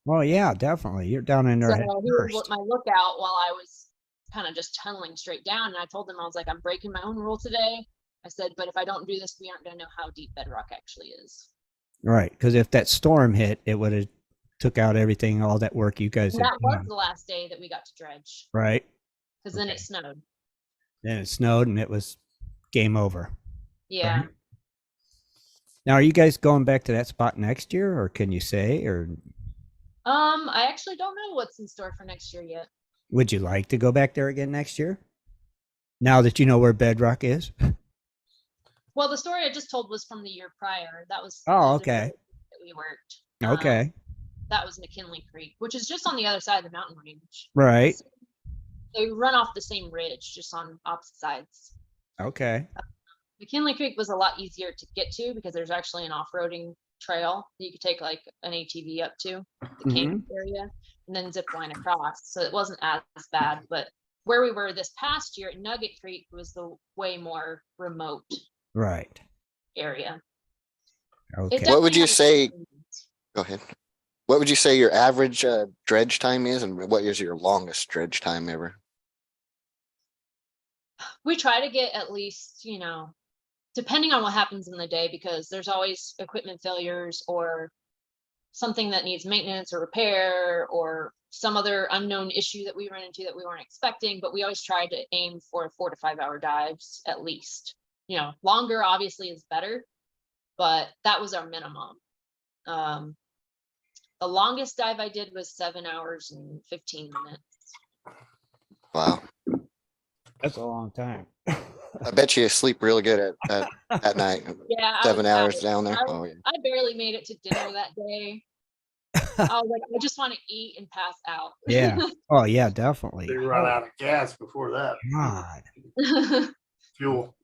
Oh, yeah, definitely. You're down in there. So he was my lookout while I was kind of just tunneling straight down. And I told him, I was like, I'm breaking my own rule today. I said, but if I don't do this, we aren't going to know how deep bedrock actually is. Right. Because if that storm hit, it would have took out everything, all that work you guys And had that was done. the last day that we got to dredge. Right. Because then it snowed. Then it snowed and it was game over. Yeah. Right. Now, are you guys going back to that spot next year, or can you say, or? I actually don't know what's in store for next year yet. Would you like to go back there again next year? Now that you know where bedrock is? Well, the story I just told was from the year prior. That was okay. That we worked. Okay. That was McKinley Creek, which is just on the other side of the mountain range. Right. So they run off the same ridge, just on opposite sides. Okay. McKinley Creek was a lot easier to get to, because there's actually an off-roading trail that you could take like an ATV up to the camp area, and then zip line across. So it wasn't as bad. But where we were this past year at Nugget Creek was the way more remote area. Okay. What would you say? Go ahead. What would you say your average dredge time is, and what is your longest dredge time ever? We try to get at least, depending on what happens in the day, because there's always equipment failures or something that needs maintenance or repair or some other unknown issue that we run into that we weren't expecting. But we always try to aim for 4 to 5 hour dives at least. longer obviously is better, but that was our minimum. The longest dive I did was 7 hours and 15 minutes. Wow. That's a long time. I bet you sleep really good at night. Yeah, 7 I hours was down there. tired. Oh yeah. I barely made it to dinner that day. I was like, I just want to eat and pass out. Yeah. Oh yeah, definitely. They run out of gas before that. God. Fuel.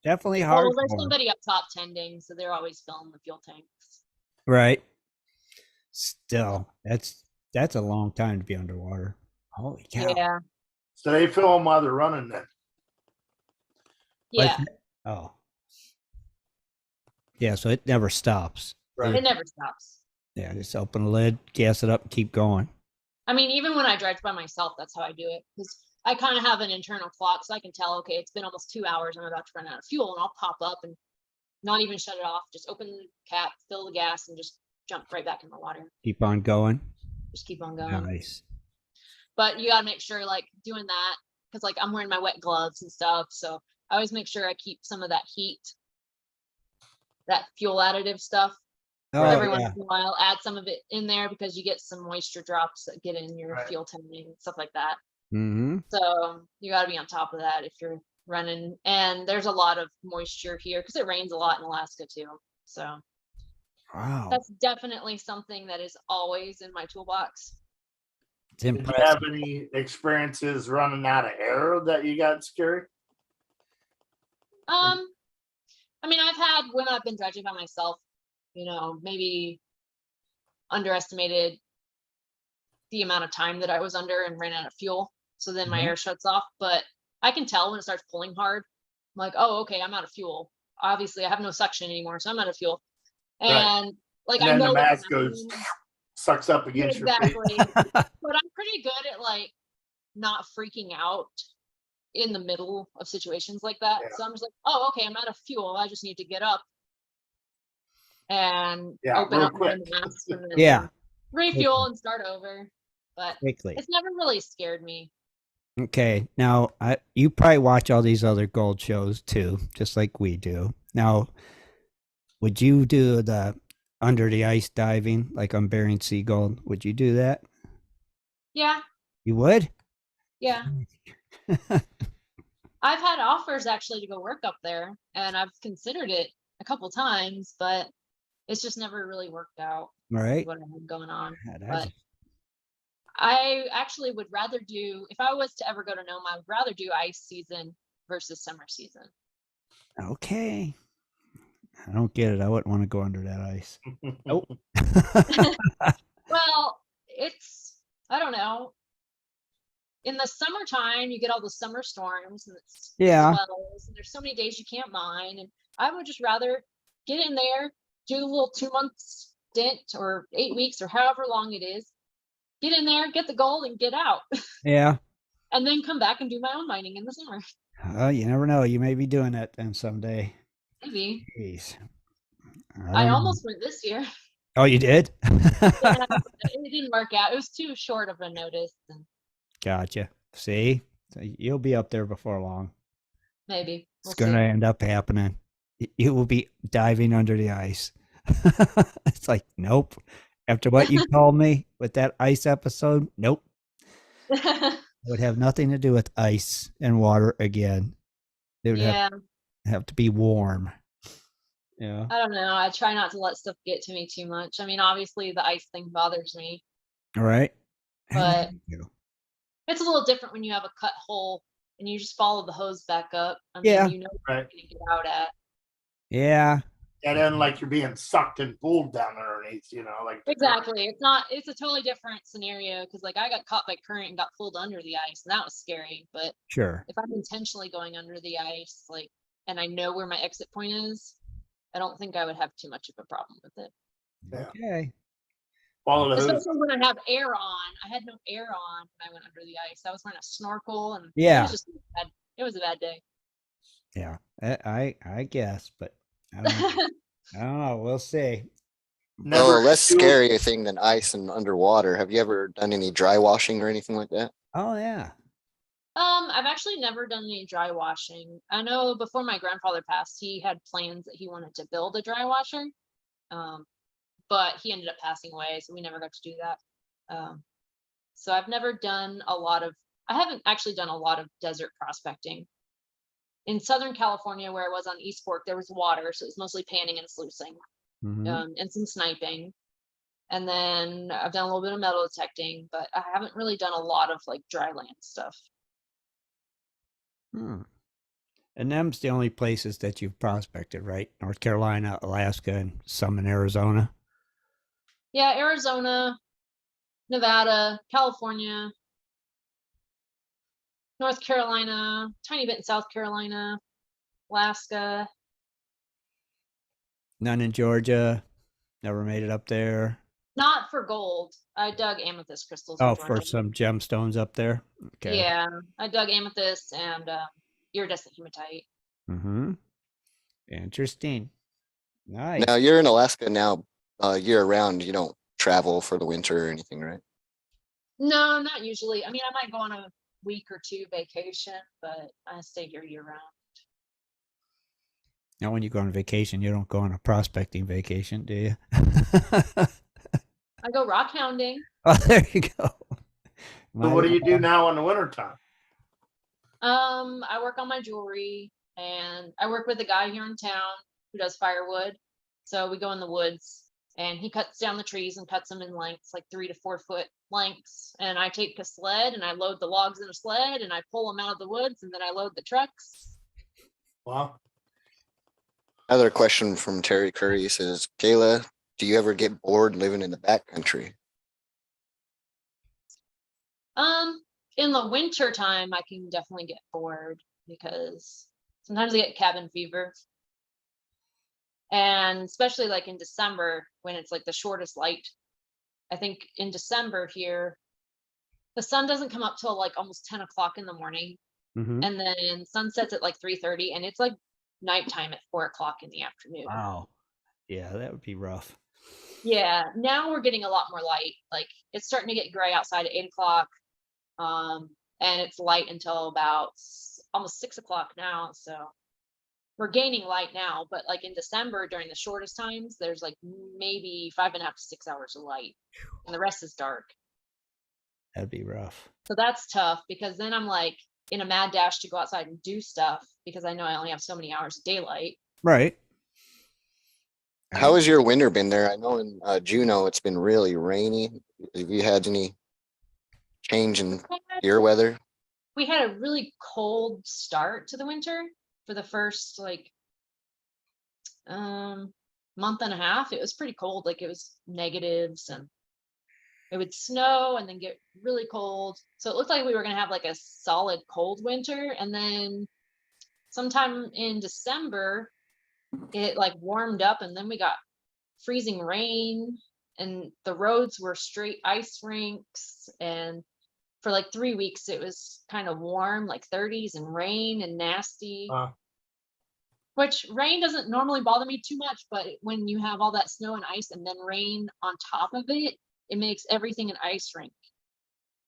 Definitely Well, hard. there's somebody up top tending, so they're always filling the fuel tanks. Right. Still, that's a long time to be underwater. Holy cow. Yeah. So they fill them while they're running then. Yeah. Oh. Yeah, so it never stops. Right. It never stops. Yeah, just open the lid, gas it up, and keep going. I mean, even when I dredge by myself, that's how I do it. Because I kind of have an internal clock, so I can tell, okay, it's been almost 2 hours. I'm about to run out of fuel, and I'll pop up and not even shut it off. Just open the cap, fill the gas, and just jump right back in the water. Keep on going. Just keep on going. Nice. But you gotta make sure, like, doing that, because like I'm wearing my wet gloves and stuff, so I always make sure I keep some of that heat, that fuel additive stuff. Oh, Every once yeah. in a while, add some of it in there because you get some moisture drops that get in your Right. fuel tank, stuff like that. Mm-hmm. So you got to be on top of that if you're running. And there's a lot of moisture here because it rains a lot in Alaska too. So Wow. that's definitely something that is always in my toolbox. It's Did you impressive. have any experiences running out of air that you got scary? I mean, I've had when I've been dredging by myself, maybe underestimated the amount of time that I was under and ran out of fuel. So then my Mhm. air shuts off, but I can tell when it starts pulling hard. I'm like, oh, okay, I'm out of fuel. Obviously I have no suction anymore, so I'm out of fuel. Right. And like, And I then know the what's mask goes, happening. sucks up against your face. Exactly. But I'm pretty good at like not freaking out in the middle of situations like that. Yeah. So I'm just like, oh, okay, I'm out of fuel. I just need to get up and Yeah, open real up my quick. mask and then Yeah. refuel and start over. But Quickly. it's never really scared me. Okay. Now, you probably watch all these other gold shows too, just like we do. Now, would you do the under the ice diving like on Bering Sea Gold? Would you do that? Yeah, You would? yeah. I've had offers actually to go work up there, and I've considered it a couple times, but it's just never really worked out All right. what I had going on. God, But I actually would rather do, if I was to ever go to Nome, I would rather do ice season versus summer season. Okay. I don't get it. I wouldn't want to go under that ice. Nope. Well, I don't know. In the summertime, you get all the summer storms and it's Yeah. swells, and there's so many days you can't mine. And I would just rather get in there, do a little 2-month stint or 8 weeks or however long it is. Get in there, get the gold, and get out. Yeah. And then come back and do my own mining in the summer. You never know. You may be doing that then someday. Maybe. Jeez. I don't know. almost went this year. Oh, you did? Yeah, it didn't work out. It was too short of a notice. And Gotcha. See? So you'll be up there before long. maybe. It's We'll going to see. end up happening. You will be diving under the ice. It's like, nope. After what you told me with that ice episode, nope. I would have nothing to do with ice and water again. It would Yeah, have to be warm. Yeah. I don't know. I try not to let stuff get to me too much. I mean, obviously the ice thing bothers me. All right. But You. it's a little different when you have a cut hole and you just follow the hose back up. I Yeah. mean, you know where Right. you're gonna get out at. Yeah. And then like you're being sucked and pulled down underneath, like the current. Exactly. It's a totally different scenario because like I got caught by current and got pulled under the ice, and that was scary. But Sure. if I'm intentionally going under the ice, like, and I know where my exit point is, I don't think I would have too much of a problem with it. Yeah. Okay. Follow the hose. Especially when I have air on. I had no air on when I went under the ice. I was wearing a snorkel, and Yeah. it was a bad day. Yeah. I guess, but I don't know. I don't know. We'll see. Well, less do- scary thing than ice and underwater. Have you ever done any dry washing or anything like that? Oh yeah. I've actually never done any dry washing. I know before my grandfather passed, he had plans that he wanted to build a dry washer. But he ended up passing away, so we never got to do that. So I've never done I haven't actually done a lot of desert prospecting. In Southern California, where I was on East Fork, there was water, so it was mostly panning and sluicing, and some sniping. And then I've done a little bit of metal detecting, but I haven't really done a lot of like dry land stuff. And them's the only places that you've prospected, right? North Carolina, Alaska, and some in Arizona. Yeah, Arizona, Nevada, California, North Carolina, tiny bit in South Carolina, Alaska. None in Georgia. Never made it up there. Not for gold. I dug amethyst crystals. Oh, for some gemstones up there. Okay. Yeah, I dug amethyst and iridescent hematite. Interesting. Nice. Now you're in Alaska now, year round. You don't travel for the winter or anything, right? No, not usually. I mean, I might go on a week or two vacation, but I stay here year round. Now, when you go on vacation, you don't go on a prospecting vacation, do you? I go rock hounding. Oh, there you go. So what do you do now in the wintertime? I work on my jewelry, and I work with a guy here in town who does firewood. So we go in the woods, and he cuts down the trees and cuts them in lengths, like 3 to 4 foot lengths. And I take a sled and I load the logs in a sled and I pull them out of the woods, and then I load the trucks. Wow. Another question from Terry Curry says, Kayla, do you ever get bored living in the backcountry? In the winter time, I can definitely get bored because sometimes I get cabin fever. And especially like in December when it's like the shortest light. I think in December here, the sun doesn't come up till like almost 10 o'clock in the morning. And then sunsets at like 3:30, and it's like nighttime at 4 o'clock in the afternoon. Wow. Yeah, that would be rough. Yeah, now we're getting a lot more light. Like it's starting to get gray outside at 8 o'clock. And it's light until about almost 6 o'clock now. So we're gaining light now, but like in December during the shortest times, there's like maybe 5.5 to 6 hours of light, and the rest is dark. That'd be rough. So that's tough because then I'm like in a mad dash to go outside and do stuff because I know I only have so many hours of daylight. Right. How has your winter been there? I know in Juno it's been really rainy. Have you had any change in your weather? We had a really cold start to the winter for the first like month and a half. It was pretty cold. Like it was negatives, and it would snow and then get really cold. So it looked like we were going to have like a solid cold winter. And then sometime in December, it like warmed up, and then we got freezing rain, and the roads were straight ice rinks. And for like 3 weeks, it was kind of warm, like 30s and rain and nasty. Which rain doesn't normally bother me too much, but when you have all that snow and ice and then rain on top of it, it makes everything an ice rink.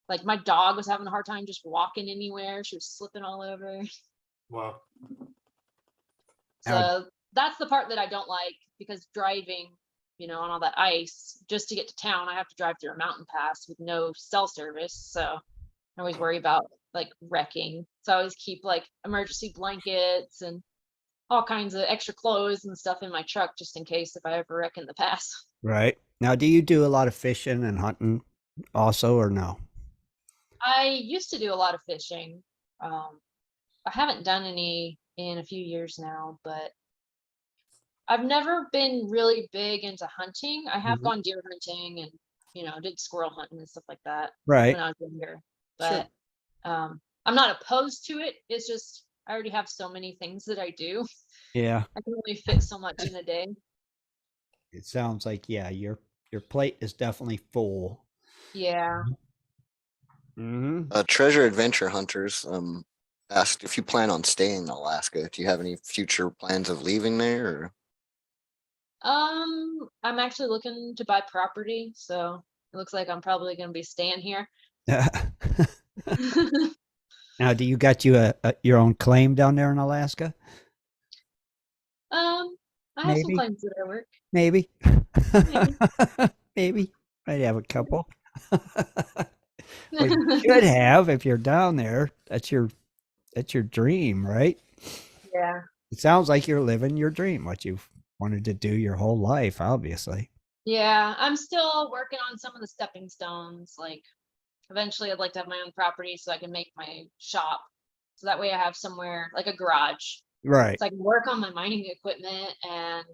Like my dog was having a hard time just walking anywhere. She was slipping all over. Wow. So that's the part that I don't like, because driving, on all that ice, just to get to town, I have to drive through a mountain pass with no cell service. So I always worry about like wrecking. So I always keep like emergency blankets and all kinds of extra clothes and stuff in my truck just in case if I ever wreck in the pass. Right. Now, do you do a lot of fishing and hunting also, or no? I used to do a lot of fishing. I haven't done any in a few years now, but I've never been really big into hunting. I have gone deer hunting and, did squirrel hunting and stuff like that Right. when I was younger. But I'm not opposed to it. It's just I already have so many things that I do. Yeah. I can only fit so much in a day. It sounds like, your plate is definitely full. Yeah. Treasure Adventure Hunters asked if you plan on staying in Alaska. Do you have any future plans of leaving there? Or? I'm actually looking to buy property, so it looks like I'm probably going to be staying here. Now, do you got you your own claim down there in Alaska? I have some Maybe, claims that I work. maybe, Maybe. maybe. I'd have a couple. Well, you should have if you're down there. That's your dream, right? Yeah. It sounds like you're living your dream, what you've wanted to do your whole life, obviously. Yeah. I'm still working on some of the stepping stones. Like eventually I'd like to have my own property so I can make my shop. So that way I have somewhere like a garage. Right. So I can work on my mining equipment and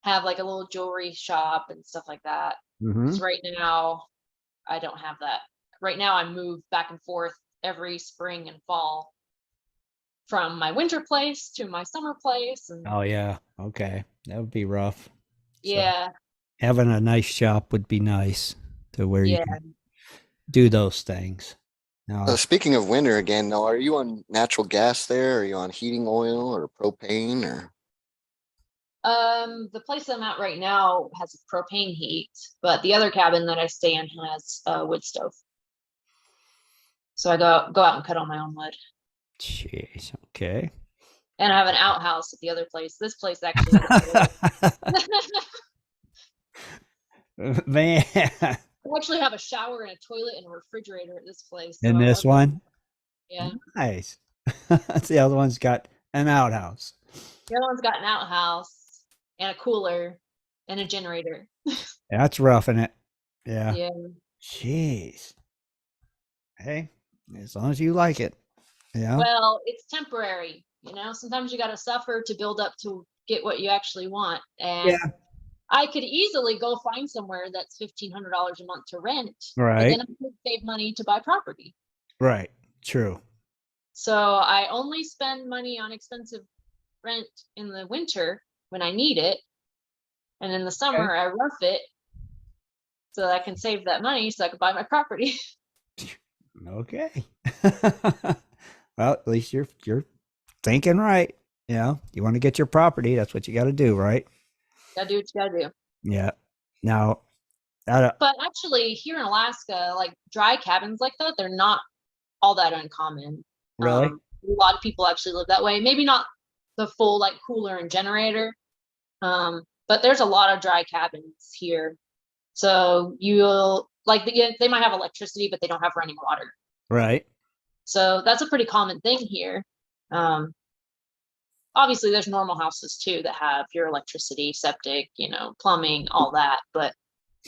have like a little jewelry shop and stuff like that. Mm-hmm. So right now I don't have that. Right now I move back and forth every spring and fall from my winter place to my summer place. And Oh yeah. Okay. That would be rough. So yeah. having a nice shop would be nice to where you Yeah. can do those things. Now, Speaking of winter again, now, are you on natural gas there? Are you on heating oil or propane or? The place I'm at right now has a propane heat, but the other cabin that I stay in has a wood stove. So I go out and cut all my own wood. jeez. Okay. And I have an outhouse at the other place. This place actually has Man, I actually have a shower and a toilet and a refrigerator at this place. in So I this love one, yeah. nice. The other one's got an outhouse. The other one's got an outhouse and a cooler and a generator. That's roughing it. Yeah. Yeah. Jeez. Hey, as long as you like it. Yeah. Well, it's temporary, sometimes you got to suffer to build up to get what you actually want. And Yeah. I could easily go find somewhere that's $1,500 a month to rent. But Right. then I could save money to buy property. Right. True. So I only spend money on expensive rent in the winter when I need it. And in the summer, I rough it so that I can save that money so I can buy my property. Okay. Well, at least you're thinking right. You want to get your property. That's what you got to do, right? Gotta do what you gotta do. Yeah. Now, But actually, here in Alaska, like dry cabins like that, they're not all that uncommon. really? A lot of people actually live that way. Maybe not the full like cooler and generator, but there's a lot of dry cabins here. So you'll like they might have electricity, but they don't have running water. Right. So that's a pretty common thing here. Obviously, there's normal houses too that have your electricity, septic, plumbing, all that. But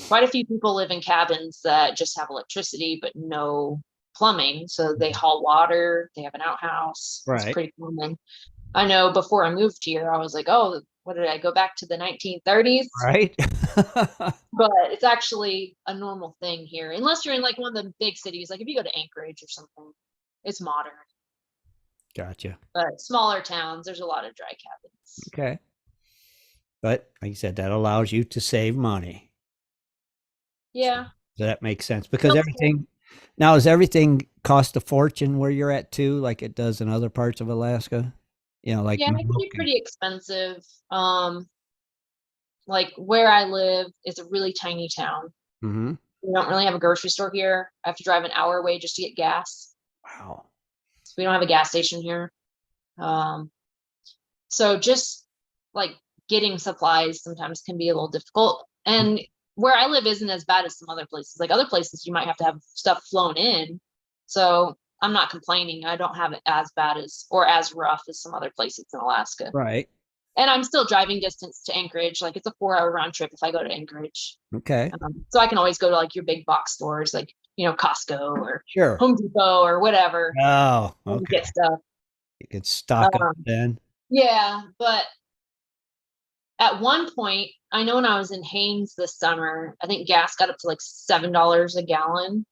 quite a few people live in cabins that just have electricity but no plumbing. So they haul water. They have an outhouse. Right. It's pretty common. I know before I moved here, I was like, oh, what did I go back to the 1930s? Right. But it's actually a normal thing here, unless you're in like one of the big cities. Like if you go to Anchorage or something, it's modern. Gotcha. But smaller towns, there's a lot of dry cabins. Okay. But like you said, that allows you to save money. Yeah. So that makes sense because everything now does everything cost a fortune where you're at too, like it does in other parts of Alaska? Like Yeah, it can be pretty expensive. Like where I live is a really tiny town. Mm-hmm. We don't really have a grocery store here. I have to drive an hour away just to get gas. Wow. So we don't have a gas station here. So just like getting supplies sometimes can be a little difficult. And where I live isn't as bad as some other places. Like other places, you might have to have stuff flown in. So I'm not complaining. I don't have it as bad as or as rough as some other places in Alaska. Right. And I'm still driving distance to Anchorage. Like it's a 4-hour round trip if I go to Anchorage. Okay. So I can always go to like your big box stores, like, Costco or Sure. Home Depot or whatever. Oh, and okay. Get stuff. You could stock up then. Yeah. But at one point, I know when I was in Haines this summer, I think gas got up to like $7 a gallon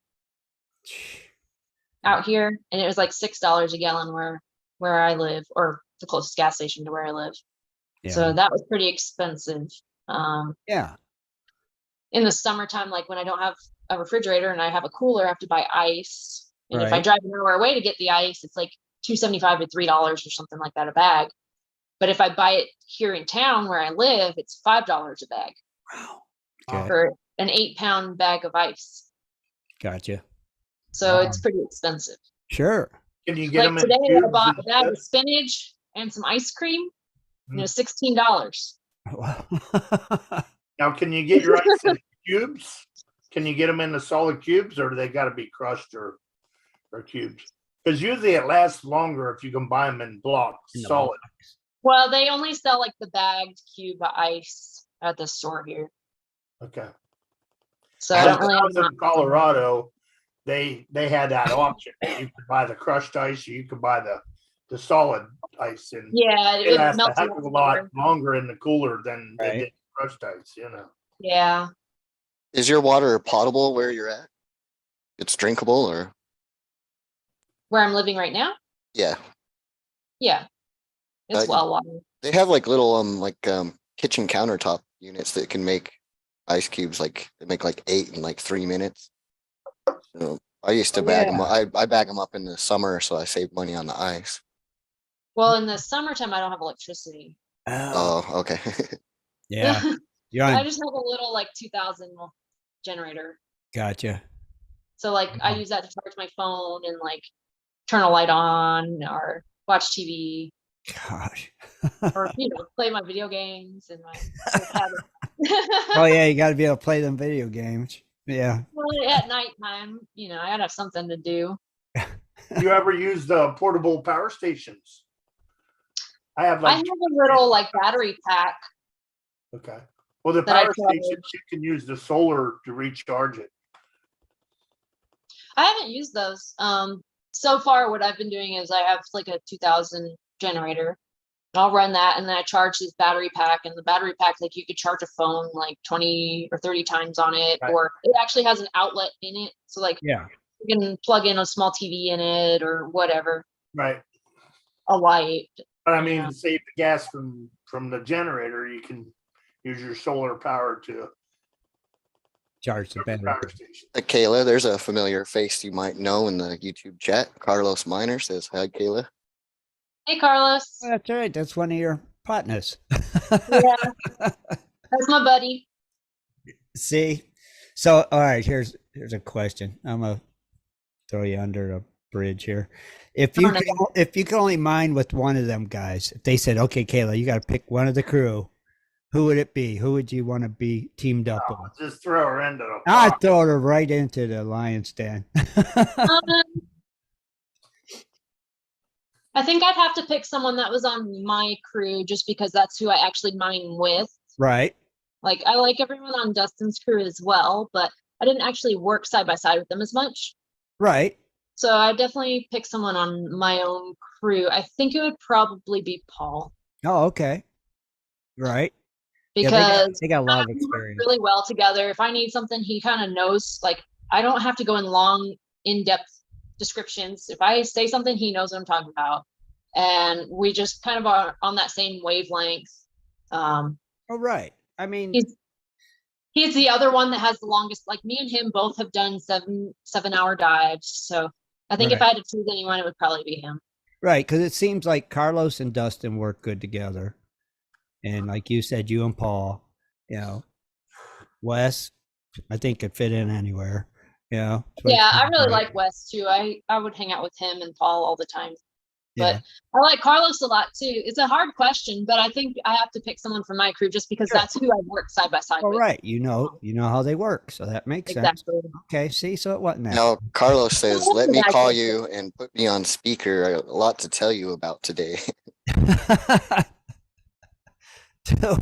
out here. And it was like $6 a gallon where I live, or the closest gas station to where I live. Yeah. So that was pretty expensive. Yeah. In the summertime, like when I don't have a refrigerator and I have a cooler, I have to buy ice. And if I Right. drive an hour away to get the ice, it's like $2.75 to $3 or something like that a bag. But if I buy it here in town where I live, it's $5 a bag Wow. Okay. for an 8-pound bag of ice. Gotcha. So it's pretty expensive. Sure. Can you get Like them in today, I cubes bought a bag instead? of spinach and some ice cream. And it was $16. Now, can you get your ice in cubes? Can you get them in the solid cubes, or do they got to be crushed or cubes? Because usually it lasts longer if you can buy them in blocks, In the solid. Well, they only sell like the bagged cube ice at the store here. Okay. So I don't When really I was have in Colorado, they had that option. You could buy the crushed ice, or you could buy the solid ice, and yeah, it it lasts a melts heck of a lot longer. longer in the cooler than Right. they did crushed ice. You know. Yeah. Is your water potable where you're at? It's drinkable, or Where I'm living right now? yeah. Yeah. It's Uh, well watered. They have like little kitchen countertop units that can make ice cubes. Like they make like 8 in like 3 minutes. So I used to bag them. I bag them up in the summer, so I save money on the ice. Well, in the summertime, I don't have electricity. Oh, Oh, okay. yeah. You're I on. just have a little like 2000 generator. Gotcha. So like I use that to charge my phone and like turn a light on or watch TV Gosh. or play my video games and my Oh yeah, you got to be able to play them video games. Yeah. well, at nighttime, I gotta have something to do. You ever use the portable power stations? I have I like have a little like battery pack. okay. Well, the that I power charge. stations you can use the solar to recharge it. I haven't used those. So far what I've been doing is I have like a 2000 generator. I'll run that and then I charge this battery pack, and the battery pack, like you could charge a phone like 20 or 30 times on it, Right. or it actually has an outlet in it. So like Yeah. you can plug in a small TV in it or whatever, Right. a light. But I mean, Yeah. to save the gas from the generator, you can use your solar power to Charge the charge the battery. power station. Kayla, there's a familiar face you might know in the YouTube chat. Carlos Miner says hi, Kayla. Hey, Carlos. Well, that's right. That's one of your partners. Yeah, that's my buddy. See, so all right. Here's a question. I'm gonna throw you under a bridge here. If you could only mine with one of them guys, if they said, "Okay, Kayla, you got to pick one of the crew," who would it be? Who would you want to be teamed up with? Just throw her into the I'd pot. throw her right into the lion's den. I think I'd have to pick someone that was on my crew just because that's who I actually mine with. Right. Like I like everyone on Dustin's crew as well, but I didn't actually work side by side with them as much. Right. So I definitely pick someone on my own crew. I think it would probably be Paul. Oh, okay. Right. Because they got a lot of we work experience. really well together. If I need something, he kind of knows. Like I don't have to go in long, in-depth descriptions. If I say something, he knows what I'm talking about, and we just kind of are on that same wavelength. Oh, right. I mean, he's the other one that has the longest. Like me and him both have done 7-hour dives. So I think if I had to choose anyone, it would probably be him. Right, because it seems like Carlos and Dustin work good together, and like you said, you and Paul, Wes, I think could fit in anywhere. Yeah, I really like Wes too. I would hang out with him and Paul all the time. But Yeah. I like Carlos a lot too. It's a hard question, but I think I have to pick someone from my crew just because that's who I've worked side by side All with. right, you know how they work, so that makes sense. Exactly. Okay, see, so it wasn't that. Now, Carlos says, let me call Exactly. you and put me on speaker. I got a lot to tell you about today.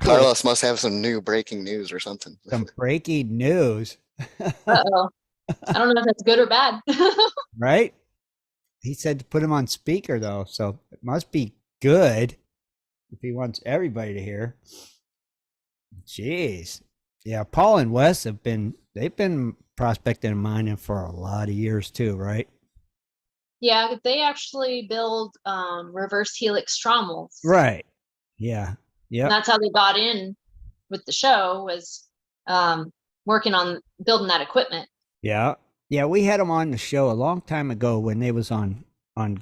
Carlos must have some new breaking news or something. Some breaking news. Uh-oh. I don't know if that's good or bad. Right? He said to put him on speaker though, so it must be good if he wants everybody to hear. Jeez. Yeah, Paul and Wes they've been prospecting and mining for a lot of years too, right? Yeah, they actually build reverse helix trommels. Right. Yeah. Yeah. And that's how they got in with the show, was working on building that equipment. Yeah. Yeah, we had them on the show a long time ago when they was on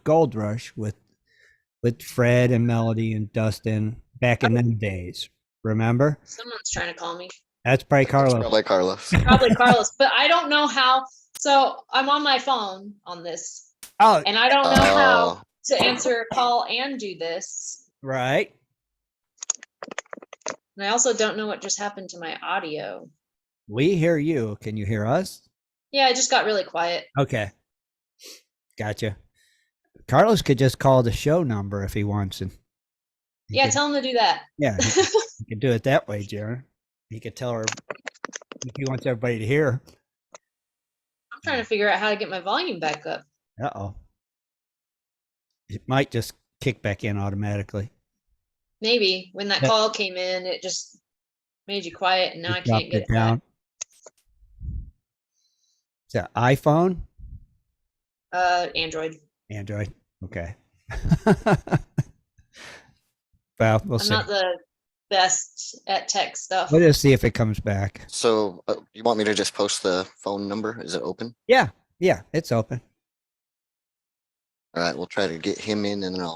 Gold Rush with Fred and Melody and Dustin back in them days. Remember? Someone's trying to call me. That's probably Carlos. Probably Carlos. Probably Carlos, but I don't know how. So I'm on my phone on this Oh, And I don't know how Oh, to answer a call and do this. right. And I also don't know what just happened to my audio. We hear you. Can you hear us? Yeah, it just got really quiet. Okay. Gotcha. Carlos could just call the show number if he wants. And he Yeah, could- tell him to do that. yeah, he could do it that way, Jaron. He could tell her if he wants everybody to hear. I'm trying to figure out how to get my volume back up. Uh-oh. It might just kick back in automatically. Maybe when that Yeah. call came in, it just made you quiet, and now I Just can't dropped get it it down. back. Is that iPhone? Android. Android. Okay. Well, we'll I'm see. not the best at tech stuff. We'll just see if it comes back. so you want me to just post the phone number? Is it open? Yeah, it's open. All right, we'll try to get him in, and then I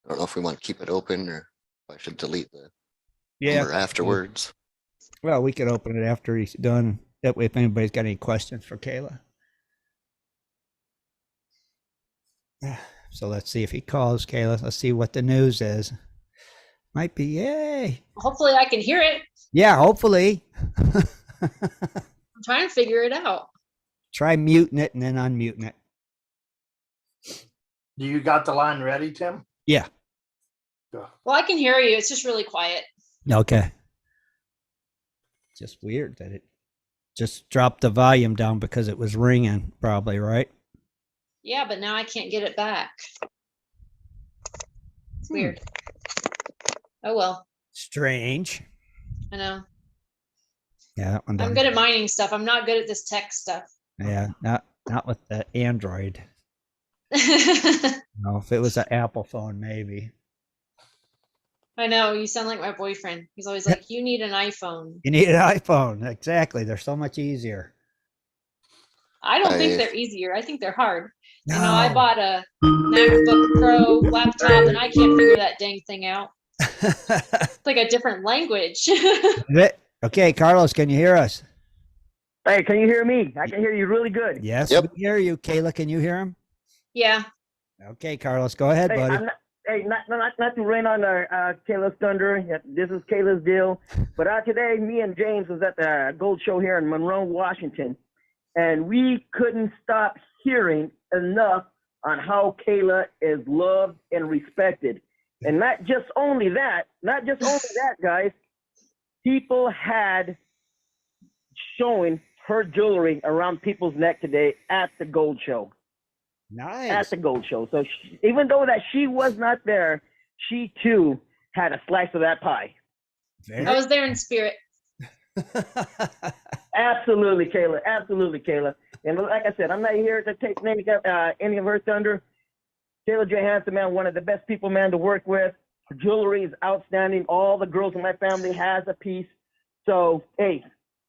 don't know if we want to keep it open or if I should delete the number afterwards. Well, we could open it after he's done. That way, if anybody's got any questions for Kayla. So let's see if he calls Kayla. Let's see what the news is. Might be yay. Hopefully I can hear it. Yeah, hopefully. I'm trying to figure it out. Try muting it and then unmuting it. Do you got the line ready, Tim? Yeah. Go. Well, I can hear you. It's just really quiet. Okay. Just weird that it just dropped the volume down because it was ringing, probably, right? Yeah, but now I can't get it back. It's weird. Oh well. Strange. I know. Yeah, that one I'm done. good at mining stuff. I'm not good at this tech stuff. Yeah, not with the Android. I No, if it was an Apple phone, maybe. know. You sound like my boyfriend. He's always like, you need an iPhone. You need an iPhone. Exactly. They're so much easier. I don't think I- they're easier. I think they're hard. No. You know, I bought a MacBook Pro laptop and I can't figure that dang thing out. It's like a different language. Okay, Carlos, can you hear us? Hey, can you hear me? I can hear you really good. Yes, Yep. we hear you. Kayla, can you hear him? Yeah. Okay, Carlos, go ahead, Hey, buddy. not to rain on Kayla's thunder. This is Kayla's deal. But today, me and James was at the Gold Show here in Monroe, Washington, and we couldn't stop hearing enough on how Kayla is loved and respected. And not just only that, guys. People had showing her jewelry around people's neck today at the Gold Show. Nice. At the Gold Show. So even though that she was not there, she too had a slice of that pie. I was there in spirit. Absolutely, Kayla. Absolutely, Kayla. And like I said, I'm not here to take any of her thunder. Kayla Johanson, man, one of the best people, man, to work with. Her jewelry is outstanding. All the girls in my family has a piece. So, hey,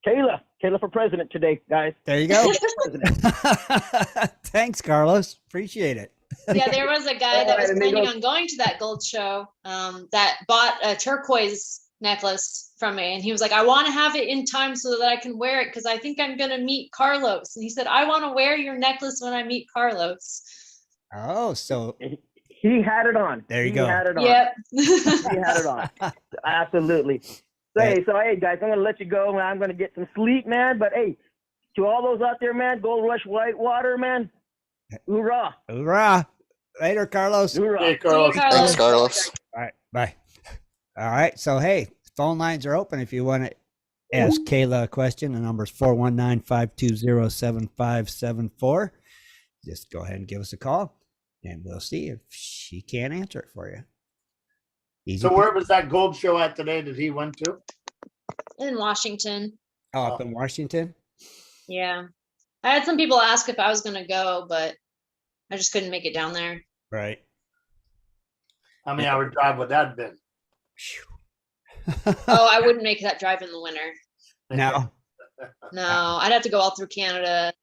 Kayla for president today, guys. There you go. President. Thanks, Carlos. Appreciate it. Yeah, there was a guy that was Alright, planning amigos. on going to that gold show that bought a turquoise necklace from me. And he was like, I want to have it in time so that I can wear it because I think I'm going to meet Carlos. And he said, I want to wear your necklace when I meet Carlos. Oh, so He had it on. There you He go. had it on. Yep. He had it on. Absolutely. So, hey, guys, I'm going to let you go. I'm going to get some sleep, man. But, hey, to all those out there, man, Gold Rush Whitewater, man, hoorah. hoorah. Later, Carlos. Hoorah. Hey, Carlos. See you, Carlos. Thanks, Carlos. All right, bye. All right, so hey, phone lines are open if you want to ask Kayla a question. The number is 419-520-7574. Just go ahead and give us a call, and we'll see if she can't answer it for you. Easy. So where was that gold show at today that he went to? In Washington. Oh, up in Washington? Yeah. I had some people ask if I was going to go, but I just couldn't make it down there. Right. How many hour drive would that have been? Oh, I wouldn't make that drive in the winter. No. No, I'd have to go all through Canada.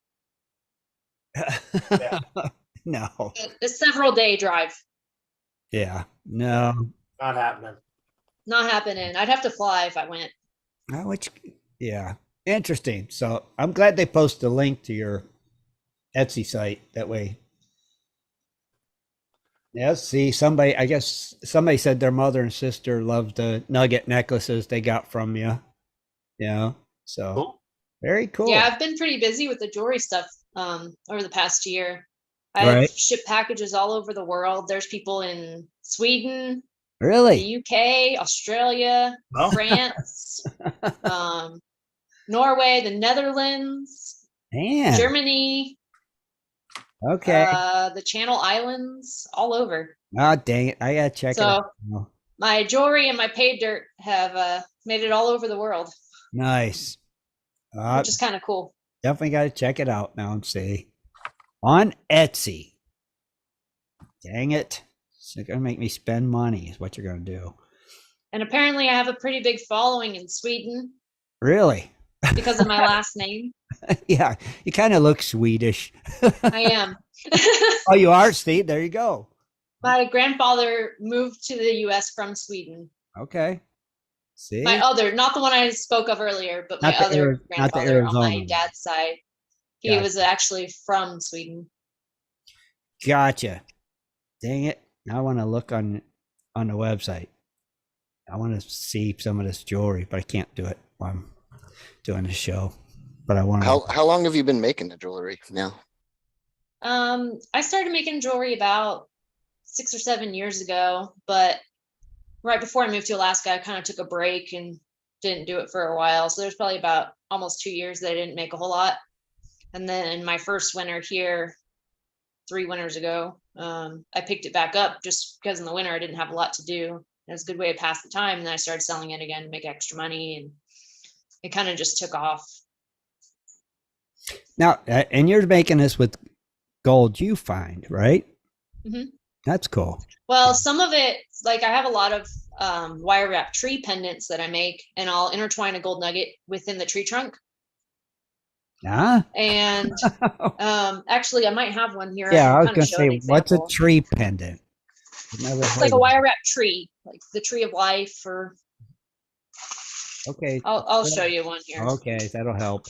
No. It's a several day drive. Yeah. No. Not happening. Not happening. I'd have to fly if I went. Yeah. Interesting. So I'm glad they posted a link to your Etsy site. That way Yeah, see, I guess somebody said their mother and sister loved the nugget necklaces they got from you. Yeah. So Cool. very cool. Yeah, I've been pretty busy with the jewelry stuff over the past year. I've Right. shipped packages all over the world. There's people in Sweden, the Really? UK, Australia, Well, France, Norway, the Netherlands, Man. Germany, Okay. the Channel Islands, all over. Oh, dang it. I gotta check it So out. Oh, my jewelry and my pay dirt have made it all over the world, nice. which is kind of cool. Definitely gotta check it out now and see. On Etsy. Dang it. It's gonna make me spend money, is what you're gonna do. And apparently, I have a pretty big following in Sweden Really? because of my last name. Yeah, you kind of look Swedish. I am. Oh, you are, Steve. There you go. My grandfather moved to the US from Sweden. Okay. See? My other, not the one I spoke of earlier, but my Not the other not the grandfather on my Arizona one. dad's side. He Gotcha. was actually from Sweden. Gotcha. Dang it. Now I want to look on the website. I want to see some of this jewelry, but I can't do it while I'm doing the show. But I want to. How long have you been making the jewelry now? I started making jewelry about 6 or 7 years ago, but right before I moved to Alaska, I kind of took a break and didn't do it for a while. So there's probably about almost 2 years that I didn't make a whole lot. And then my first winter here, 3 winters ago, I picked it back up just because in the winter I didn't have a lot to do. It was a good way to pass the time. And then I started selling it again to make extra money, and it kind of just took off. Now, and you're making this with gold you find, right? Mhm. That's cool. Well, some of it, like I have a lot of wire wrap tree pendants that I make, and I'll intertwine a gold nugget within the tree trunk. Huh? And actually, I might have one here. Yeah, I was can gonna show an say, what's a example. tree pendant? It's like a wire wrap tree, like the tree of life. Or Okay. I'll show you one here. Okay, that'll help.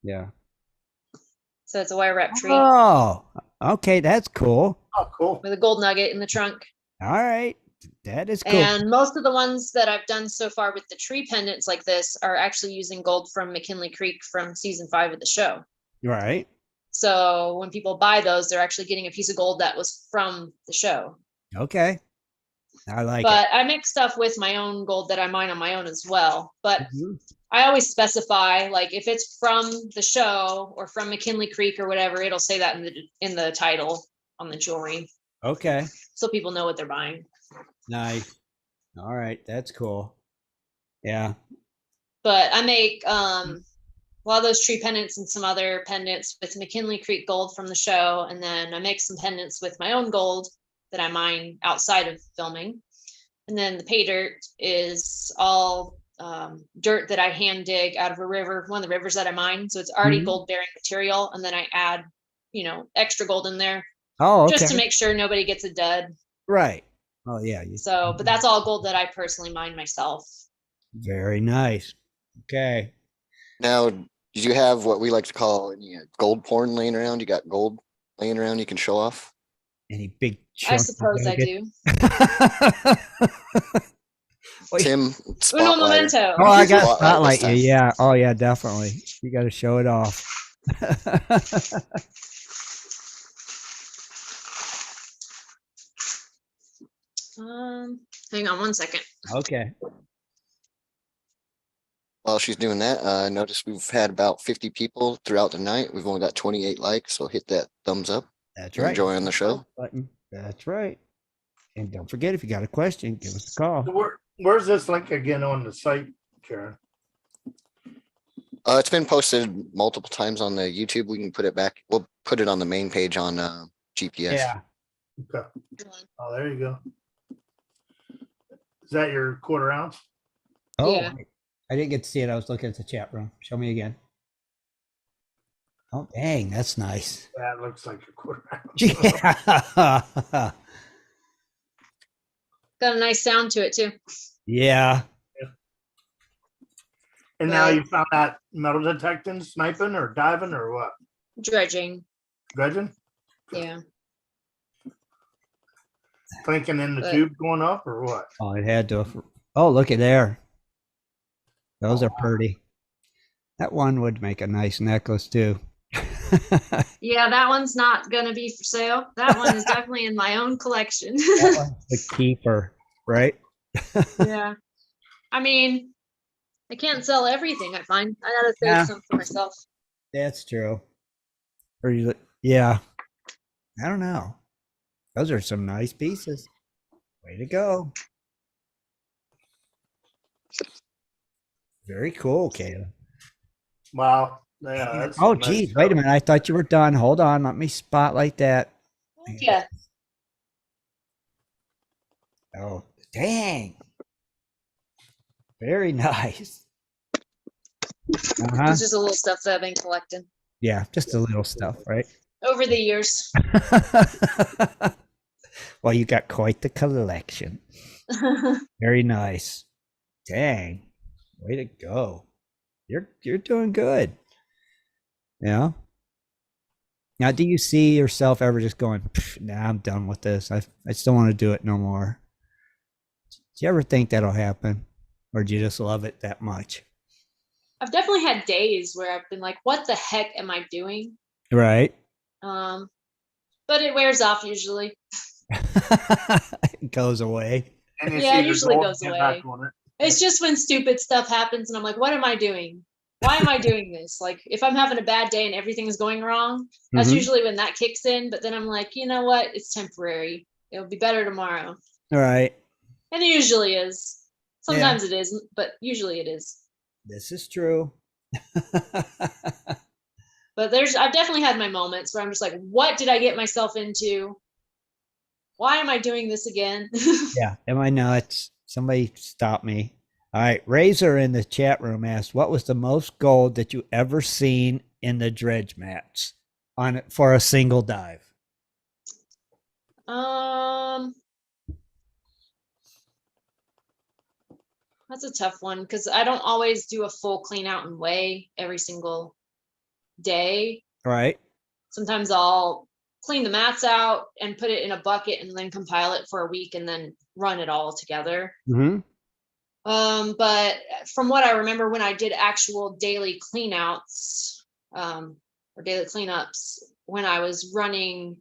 Yeah. So it's a wire wrap tree Oh, okay, that's cool. oh, cool. with a gold nugget in the trunk. All right, that is cool. And most of the ones that I've done so far with the tree pendants like this are actually using gold from McKinley Creek from season 5 of the show. Right. So when people buy those, they're actually getting a piece of gold that was from the show. Okay. I like But I make stuff with my own gold that I mine on my own as well. But it. Mhm. I always specify, like if it's from the show or from McKinley Creek or whatever, it'll say that in the title on the jewelry, Okay. so people know what they're buying. Nice. All right, that's cool. Yeah. But I make a lot of those tree pendants and some other pendants with McKinley Creek gold from the show, and then I make some pendants with my own gold that I mine outside of filming. And then the pay dirt is all dirt that I hand dig out of a river, one of the rivers that I mine. So it's already Mhm. gold bearing material, and then I add, extra gold in there Oh, okay. just to make sure nobody gets a dud. Right. Oh, yeah. So, but that's all gold that I personally mine myself. Very nice. Okay. Now, do you have what we like to call any gold porn laying around? You got gold laying around you can show off? Any big I chunk of suppose I nugget? do. Wait. Tim, Uno spotlighter. momento. Oh, I got Spotlight spotlight this you. time. Yeah. Oh, yeah, definitely. You got to show it off. Hang on one second. Okay. While she's doing that, I noticed we've had about 50 people throughout the night. We've only got 28 likes, so hit that thumbs up. That's You're right. enjoying the show. Button. That's right. And don't forget, if you got a question, give us a call. So where's this link again on the site, Karen? It's been posted multiple times on the YouTube. We can put it back. We'll put it on the main page on GPS. Yeah. Okay. Oh, there you go. Is that your quarter ounce? Oh, Yeah. I didn't get to see it. I was looking at the chat room. Show me again. Oh, dang, that's nice. That looks like a quarter ounce. Yeah. Got a nice sound to it too. Yeah. And now you found that metal detecting, sniping, or diving, or what? Dredging. Dredging? Yeah. Clinking in the But- tube going up or what? Oh, it had to. Oh, look at there. Those Oh, are pretty. That one would make a nice necklace too. Yeah, that one's not gonna be for sale. That one is definitely in my own collection. That one's the keeper, right? Yeah. I mean, I can't sell everything, I find. I gotta save Yeah. some for myself. That's true. Or yeah. I don't know. Those are some nice pieces. Way to go. Very cool, Kayla. wow. Yeah, that's Oh, nice geez. stuff. Wait a minute. I thought you were done. Hold on. Let me spotlight that. Yeah. Oh, dang. Very nice. Uh-huh. It's just a little stuff that I've been collecting Yeah, just a little stuff, right? over the years. Well, you got quite the collection. Very nice. Dang. Way to go. You're doing good. Yeah. Now, do you see yourself ever just going, nah, I'm done with this. I just don't want to do it no more. Do you ever think that'll happen? Or do you just love it that much? I've definitely had days where I've been like, what the heck am I doing? Right. But it wears off usually. It goes away. And you Yeah, see it the usually gold, goes get away. back on it. It's just when stupid stuff happens and I'm like, what am I doing? Why am I doing this? Like if I'm having a bad day and everything's going wrong, that's Mhm. usually when that kicks in. But then I'm like, you know what? It's temporary. It'll be better tomorrow. All right. And it usually is. Sometimes it isn't, but usually it is. This is true. But I've definitely had my moments where I'm just like, what did I get myself into? Why am I doing this again? Yeah. Am I nuts? Somebody stop me. All right. Razor in the chat room asked, what was the most gold that you ever seen in the dredge mats on it for a single dive? That's a tough one because I don't always do a full clean out and weigh every single day. Right. Sometimes I'll clean the mats out and put it in a bucket and then compile it for a week and then run it all together. Mm-hmm. But from what I remember when I did actual daily cleanouts or daily cleanups, when I was running,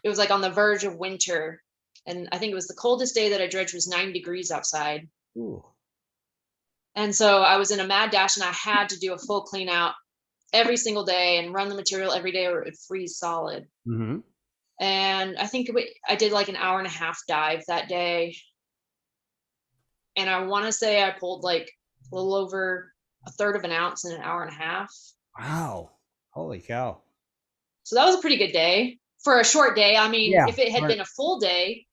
it was like on the verge of winter. And I think it was the coldest day that I dredged was 9 degrees outside. Ooh. And so I was in a mad dash and I had to do a full clean out every single day and run the material every day or it would freeze solid. Mm-hmm. And I think I did like an hour and a half dive that day. And I want to say I pulled like a little over 1/3 of an ounce in an hour and a half. Wow. Holy cow. So that was a pretty good day for a short day. I mean, Yeah, if it had right. been a full day,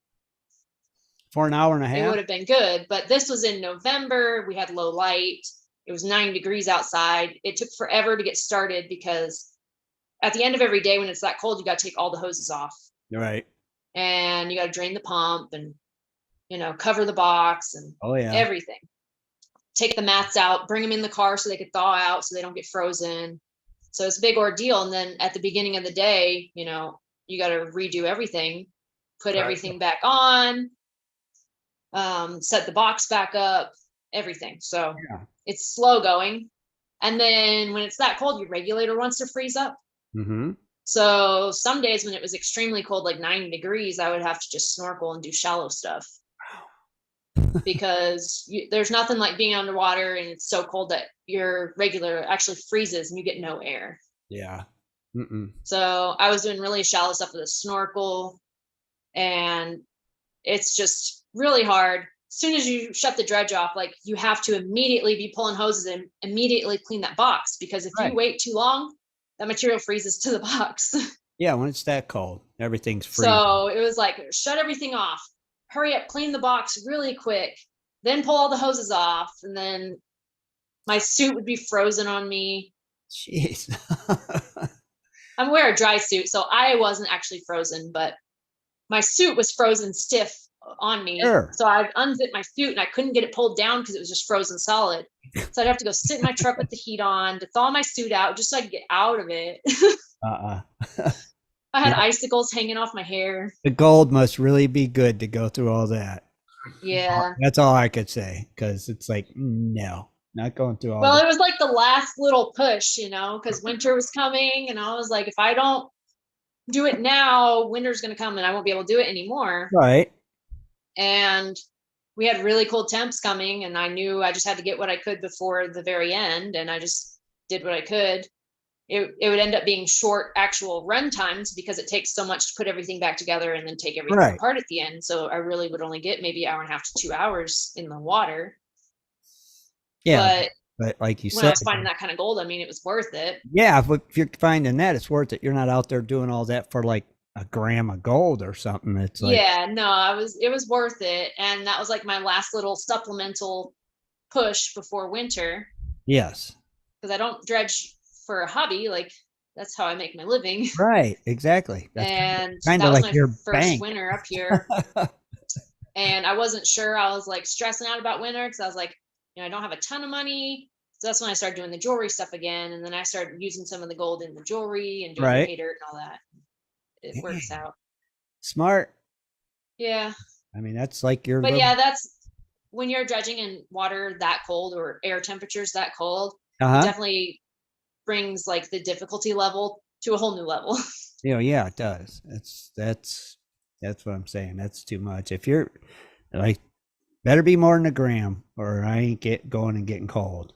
For an hour and a it half? would have been good. But this was in November. We had low light. It was 9 degrees outside. It took forever to get started because at the end of every day when it's that cold, you got to take all the hoses off Right. and you got to drain the pump and, cover the box and Oh, yeah. everything. Take the mats out, bring them in the car so they could thaw out so they don't get frozen. So it's a big ordeal. And then at the beginning of the day, you got to redo everything, put Right. everything back on, set the box back up, everything. So Yeah. it's slow going. And then when it's that cold, your regulator wants to freeze up. Mm-hmm. So some days when it was extremely cold, like 9 degrees, I would have to just snorkel and do shallow stuff. Because there's nothing like being underwater and it's so cold that your regulator actually freezes and you get no air. Yeah. Mm-mm. So I was doing really shallow stuff with a snorkel and it's just really hard. As soon as you shut the dredge off, like you have to immediately be pulling hoses and immediately clean that box because if Right. you wait too long, that material freezes to the box. Yeah, when it's that cold, everything's free. So it was like, shut everything off, hurry up, clean the box really quick, then pull all the hoses off. And then my suit would be frozen on me. Jeez. I'm wearing a dry suit, so I wasn't actually frozen, but my suit was frozen stiff on me. Sure. So I'd unzip my suit and I couldn't get it pulled down because it was just frozen solid. So I'd have to go sit in my truck with the heat on to thaw my suit out just so I could get out of it. I had icicles hanging off my hair. The gold must really be good to go through all that. Yeah. That's all I could say, because it's like, no, not going through all Well, that. it was like the last little push, because winter was coming, and I was like, if I don't do it now, winter's going to come and I won't be able to do it anymore. Right. And we had really cold temps coming, and I knew I just had to get what I could before the very end, and I just did what I could. It would end up being short actual run times because it takes so much to put everything back together and then take everything apart at the end. So I really would only get maybe 1.5 to 2 hours in the water. Yeah. But like you when said, I was finding that kind of gold, I mean, it was worth it. Yeah. If you're finding that, it's worth it. You're not out there doing all that for like a gram of gold or something. It's like, yeah, no, it was worth it. And that was like my last little supplemental push before winter. Yes. Because I don't dredge for a hobby. Like, that's how I make my living. Right. Exactly. That's and kind that of was like my your first bank. winter up here. And I wasn't sure. I was like stressing out about winter because I was like, I don't have a ton of money. So that's when I started doing the jewelry stuff again. And then I started using some of the gold in the jewelry and doing the pay dirt and all that. It works out. Smart. Yeah. I mean, that's like your. But yeah, that's when you're dredging in water that cold or air temperatures that cold, definitely brings like the difficulty level to a whole new level. Yeah, it does. That's what I'm saying. That's too much. If you're like, better be more than a gram or I ain't going and getting cold.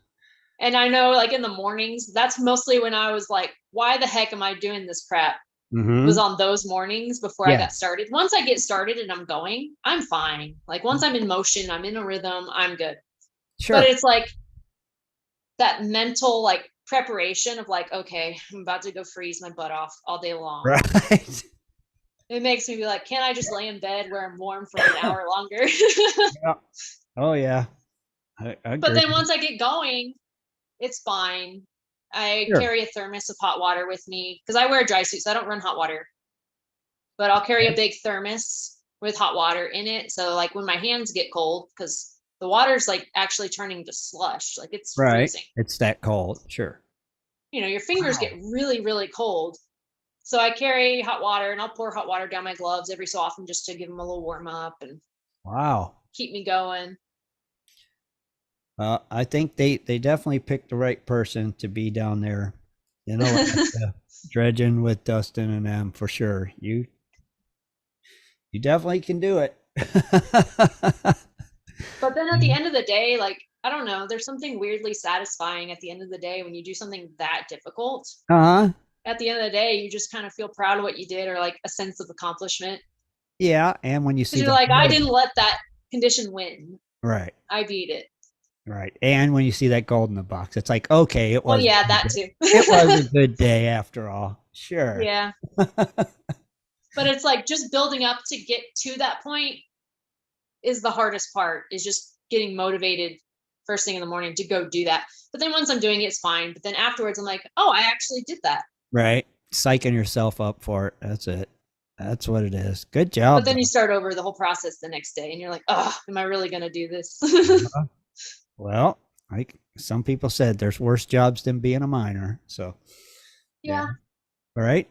And I know like in the mornings, that's mostly when I was like, why the heck am I doing this crap? It was on those mornings before I got started. Once I get started and I'm going, I'm fine. Like once I'm in motion, I'm in a rhythm, I'm good. Sure. But it's like that mental like preparation of like, okay, I'm about to go freeze my butt off all day long. Right. It makes me be like, can I just lay in bed where I'm warm for an hour longer? Yeah. Oh yeah. I but then once I get going, it's fine. I carry a thermos of hot water with me because I wear a dry suit, so I don't run hot water. But I'll carry a big thermos with hot water in it. So like when my hands get cold, because the water's like actually turning to slush, like it's freezing. It's that cold, sure. Your fingers get really, really cold. So I carry hot water and I'll pour hot water down my gloves every so often just to give them a little warm up and keep me going. I think they definitely picked the right person to be down there, dredging with Dustin and them for sure. You definitely can do it. But then at the end of the day, like, I don't know, there's something weirdly satisfying at the end of the day when you do something that difficult. At the end of the day, you just kind of feel proud of what you did or like a sense of accomplishment. Yeah. And when you see you're like, I didn't let that condition win. Right. I beat it. Right. And when you see that gold in the box, it's like, okay, it was. Well, yeah, that too. It was a good day after all. Sure. Yeah. But it's like just building up to get to that point is the hardest part, is just getting motivated first thing in the morning to go do that. But then once I'm doing it, it's fine. But then afterwards, I'm like, oh, I actually did that. Right. Psyching yourself up for it. That's it. That's what it is. Good job. But then you start over the whole process the next day and you're like, oh, am I really going to do this? Well, like some people said, there's worse jobs than being a miner. So, yeah. All right.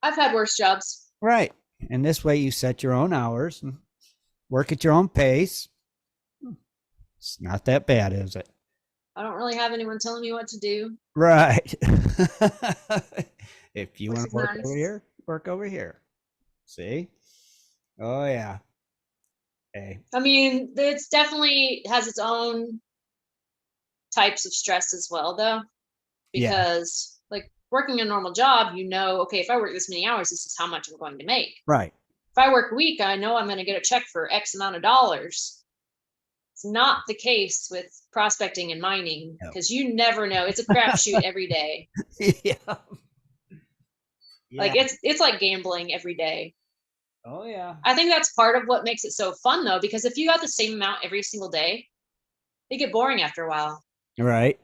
I've had worse jobs. Right. And this way you set your own hours and work at your own pace. It's not that bad, is it? I don't really have anyone telling me what to do. Right. If you want to work over here, work over here. See? Oh, yeah. Hey. I mean, it's definitely has its own types of stress as well, though, because like working a normal job, okay, if I work this many hours, this is how much I'm going to make. Right. If I work a week, I know I'm going to get a check for X amount of dollars. It's not the case with prospecting and mining because you never know. It's a crapshoot every day. Yeah. Like it's like gambling every day. Oh yeah. I think that's part of what makes it so fun though, because if you got the same amount every single day, it get boring after a while. Right.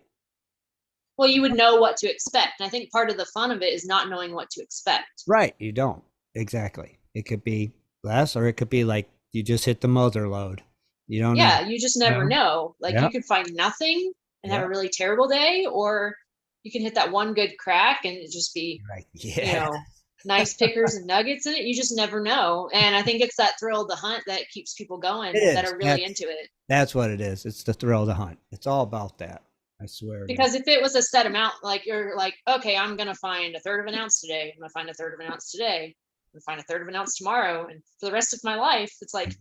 Well, you would know what to expect. And I think part of the fun of it is not knowing what to expect. Right. You don't. Exactly. It could be less or it could be like you just hit the mother load. You don't know. You just never know. Like you could find nothing and have a really terrible day, or you can hit that one good crack and it just be, Right. you Yeah. know, nice pickers and nuggets in it. You just never know. And I think it's that thrill of the hunt that keeps people going It that is. are really into it. That's what it is. It's the thrill of the hunt. It's all about that. I swear. Because if it was a set amount, like you're like, okay, I'm going to find a third of an ounce today. I'm going to find a third of an ounce today. I'm going to find a third of an ounce tomorrow. And for the rest of my life, it's like,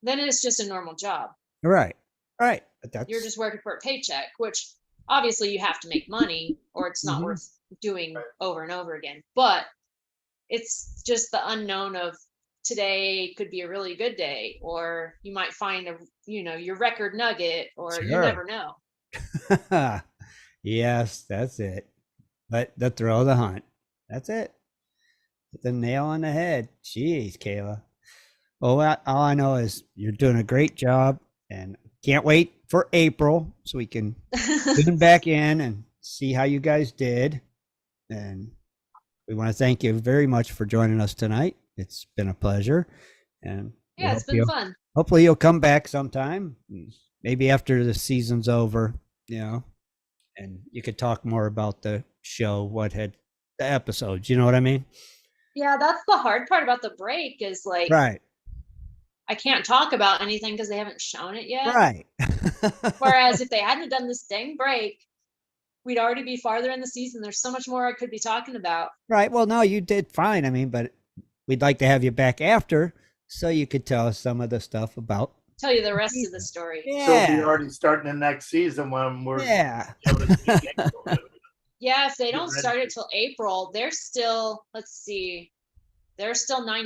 then it's just a normal job. Right. Right. But you're just working for a paycheck, which obviously you have to make money or it's not worth doing over and over again. But it's just the unknown of today could be a really good day, or you might find your record nugget, or you never know. Yes, that's it. But the thrill of the hunt. That's it. Hit the nail on the head. Jeez, Kayla. Well, all I know is you're doing a great job, and can't wait for April so we can tune back in and see how you guys did. And we want to thank you very much for joining us tonight. It's been a pleasure. And yeah, it's been fun. Hopefully you'll come back sometime, maybe after the season's over, and you could talk more about the show, the episodes, you know what I mean? Yeah, that's the hard part about the break is like, right. I can't talk about anything because they haven't shown it yet. Right. Whereas if they hadn't done this dang break, we'd already be farther in the season. There's so much more I could be talking about. Right. Well, no, you did fine. I mean, but we'd like to have you back after so you could tell us some of the stuff about. Tell you the rest of the story. Yeah. So we're already starting the next season when we're. Yeah. Yeah, if they don't start it till April, there's still 9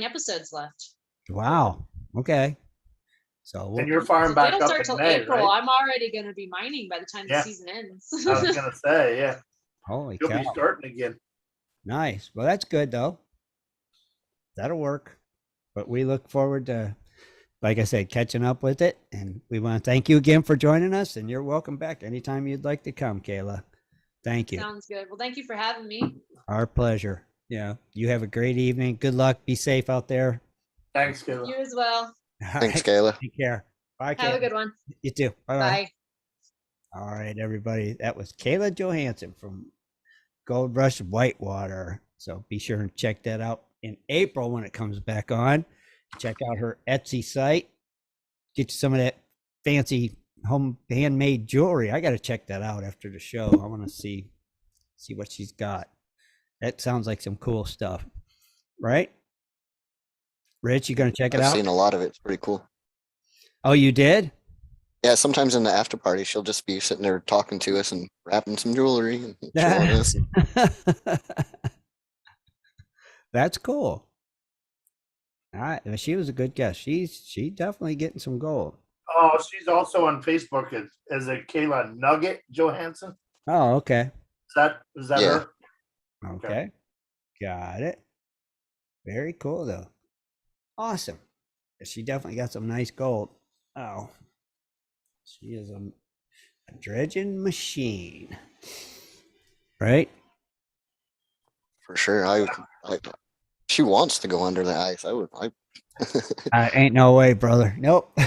episodes left. Wow. Okay. So and you're firing back up in May, April, right? I'm already going to be mining by the time the season ends. I was going to say, yeah. Holy You'll cow. be starting again. Nice. Well, that's good though. That'll work. But we look forward to, like I said, catching up with it. And we want to thank you again for joining us. And you're welcome back anytime you'd like to come, Kayla. Thank you. Sounds good. Well, thank you for having me. Our pleasure. Yeah. You have a great evening. Good luck. Be safe out there. Thanks, Kayla. You as well. Thanks, Kayla. Take care. Bye, Kayla. Have a good one. You too. Bye-bye. Bye. All right, everybody. That was Kayla Johanson from Gold Rush Whitewater. So be sure and check that out in April when it comes back on. Check out her Etsy site. Get you some of that fancy home handmade jewelry. I got to check that out after the show. I want to see what she's got. That sounds like some cool stuff, right? Rich, you gonna check it out? I've seen a lot of it. It's pretty cool. Oh, you did? Yeah, sometimes in the after party, she'll just be sitting there talking to us and wrapping some jewelry and showing us. That's cool. All right, she was a good guest. She definitely getting some gold. Oh, she's also on Facebook as a Kayla Nugget Johanson. Oh, okay. Is that her? Okay. Got it. Very cool though. Awesome. She definitely got some nice gold. Oh, she is a dredging machine, right? For sure. She wants to go under the ice. Ain't no way, brother. Nope.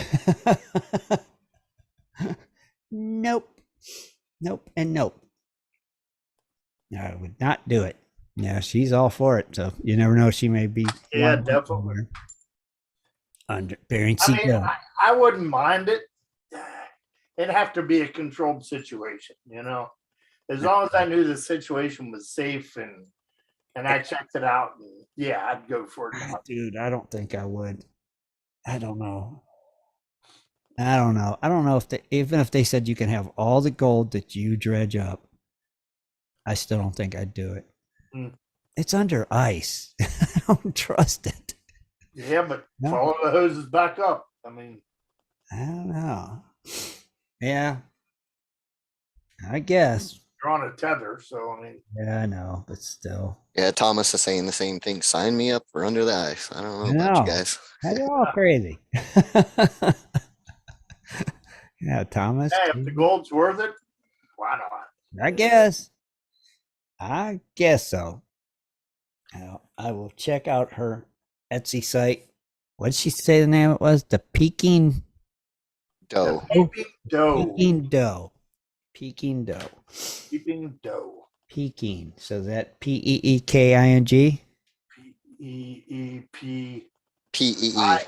Nope. Nope. And nope. I would not do it. Yeah, she's all for it. So you never know. She may be. Yeah, definitely. Under Bering Sea. I mean, I wouldn't mind it. It'd have to be a controlled situation, as long as I knew the situation was safe and I checked it out. And yeah, I'd go for it. Dude, I don't think I would. I don't know. I don't know even if they said you can have all the gold that you dredge up, I still don't think I'd do it. It's under ice. I don't trust it. Yeah, but follow the hoses back up. I mean, I don't know. Yeah, I guess. You're on a tether, so I mean. Yeah, I know, but still. Yeah, Thomas is saying the same thing. Sign me up for under the ice. I don't know about you guys. You're all crazy. Yeah, Thomas. Hey, if the gold's worth it, why not? I guess so. I will check out her Etsy site. What did she say the name it was? The Peking Dough. Peking Dough. Peking Dough. Peking Dough. Peking Dough. Peking. So that Peeking. P-E-E-P. Peeking. Kingdoe.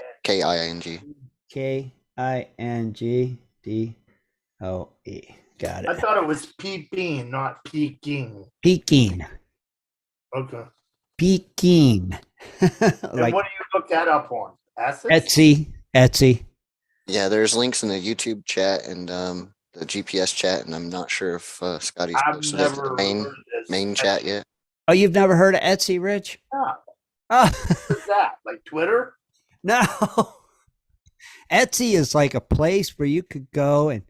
Got it. I thought it was peeping, not peking. Peking. Okay. Peking. And Like what do you look that up on? Assets? Etsy. Yeah, there's links in the YouTube chat and the GPS chat, and I'm not sure if Scotty's I've posted it to never the heard of this. main chat yet. Oh, you've never heard of Etsy, Rich? Yeah. Oh, What's that? Like Twitter? no. Etsy is like a place where you could go and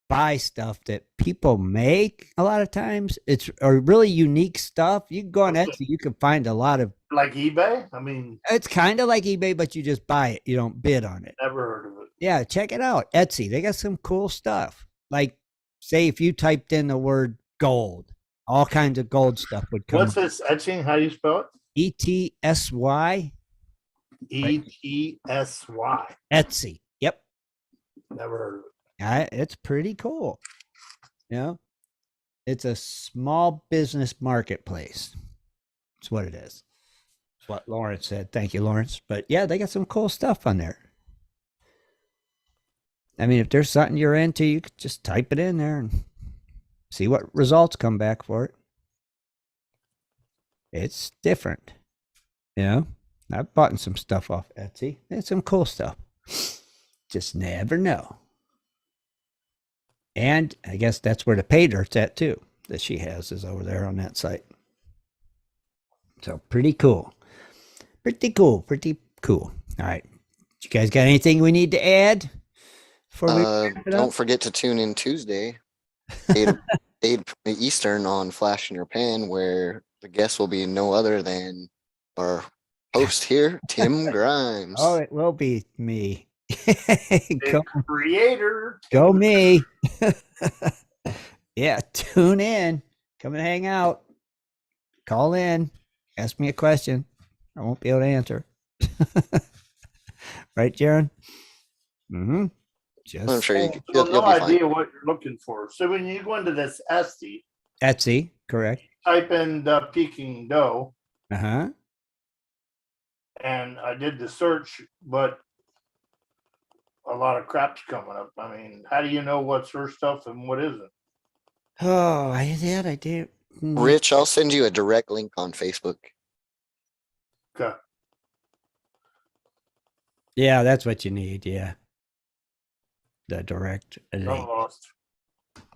buy stuff that people make a lot of times. It's a really unique stuff. You can go on Etsy, you can find a lot of. Like eBay? I mean, It's kind of like eBay, but you just buy it. You don't bid on it. never heard of it. Yeah, check it out. Etsy. They got some cool stuff. Like, say if you typed in the word gold, all kinds of gold stuff would come. What's this etching? How do you spell it? ETSY. ETSY. Etsy. Yep. Never heard of it. It's pretty cool. You know, it's a small business marketplace. That's what it is. That's what Lawrence said. Thank you, Lawrence. But yeah, they got some cool stuff on there. I mean, if there's something you're into, you could just type it in there and see what results come back for it. It's different. You know, I've bought some stuff off Etsy. It's some cool stuff. Just never know. And I guess that's where the pay dirt's at too, that she has is over there on that site. So pretty cool. Pretty cool. All right. You guys got anything we need to add? Don't forget to tune in Tuesday, 8 Eastern on Flash in Your Pan, where the guest will be no other than our host here, Tim Grimes. Oh, it will be me. The creator. Go me. Yeah, tune in. Come and hang out. Call in. Ask me a question. I won't be able to answer. Right, Jaron? Mm-hmm. I'm sure You'll you'll no be idea fine. what you're looking for. So when you go into this Etsy, correct. type in the Peking Dough, Uh-huh. and I did the search, but a lot of crap's coming up. I mean, how do you know what's her stuff and what isn't? Oh, I did. Rich, I'll send you a direct link on Facebook. Okay. Yeah, that's what you need. Yeah. The direct I'm link. lost.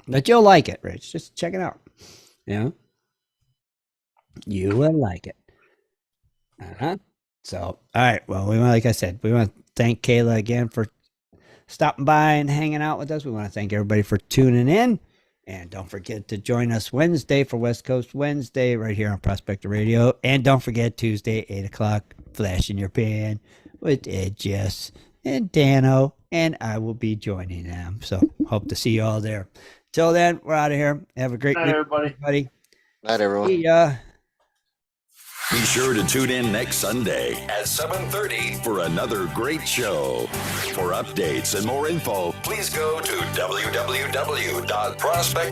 But you'll like it, Rich. Just check it out. You know? You will like it. Uh-huh. So, all right. Well, like I said, we want to thank Kayla again for stopping by and hanging out with us. We want to thank everybody for tuning in. And don't forget to join us Wednesday for West Coast Wednesday right here on Prospector Radio. And don't forget Tuesday, 8 o'clock, Flash in Your Pan with Ed, Jess, and Dano. And I will be joining them. So hope to see you all there. Till then, we're out of here. Have a great Night, week, everybody. Night, everyone. See ya. Be sure to tune in next Sunday at 7:30 for another great show. For updates and more info, please go to www.prospector.com.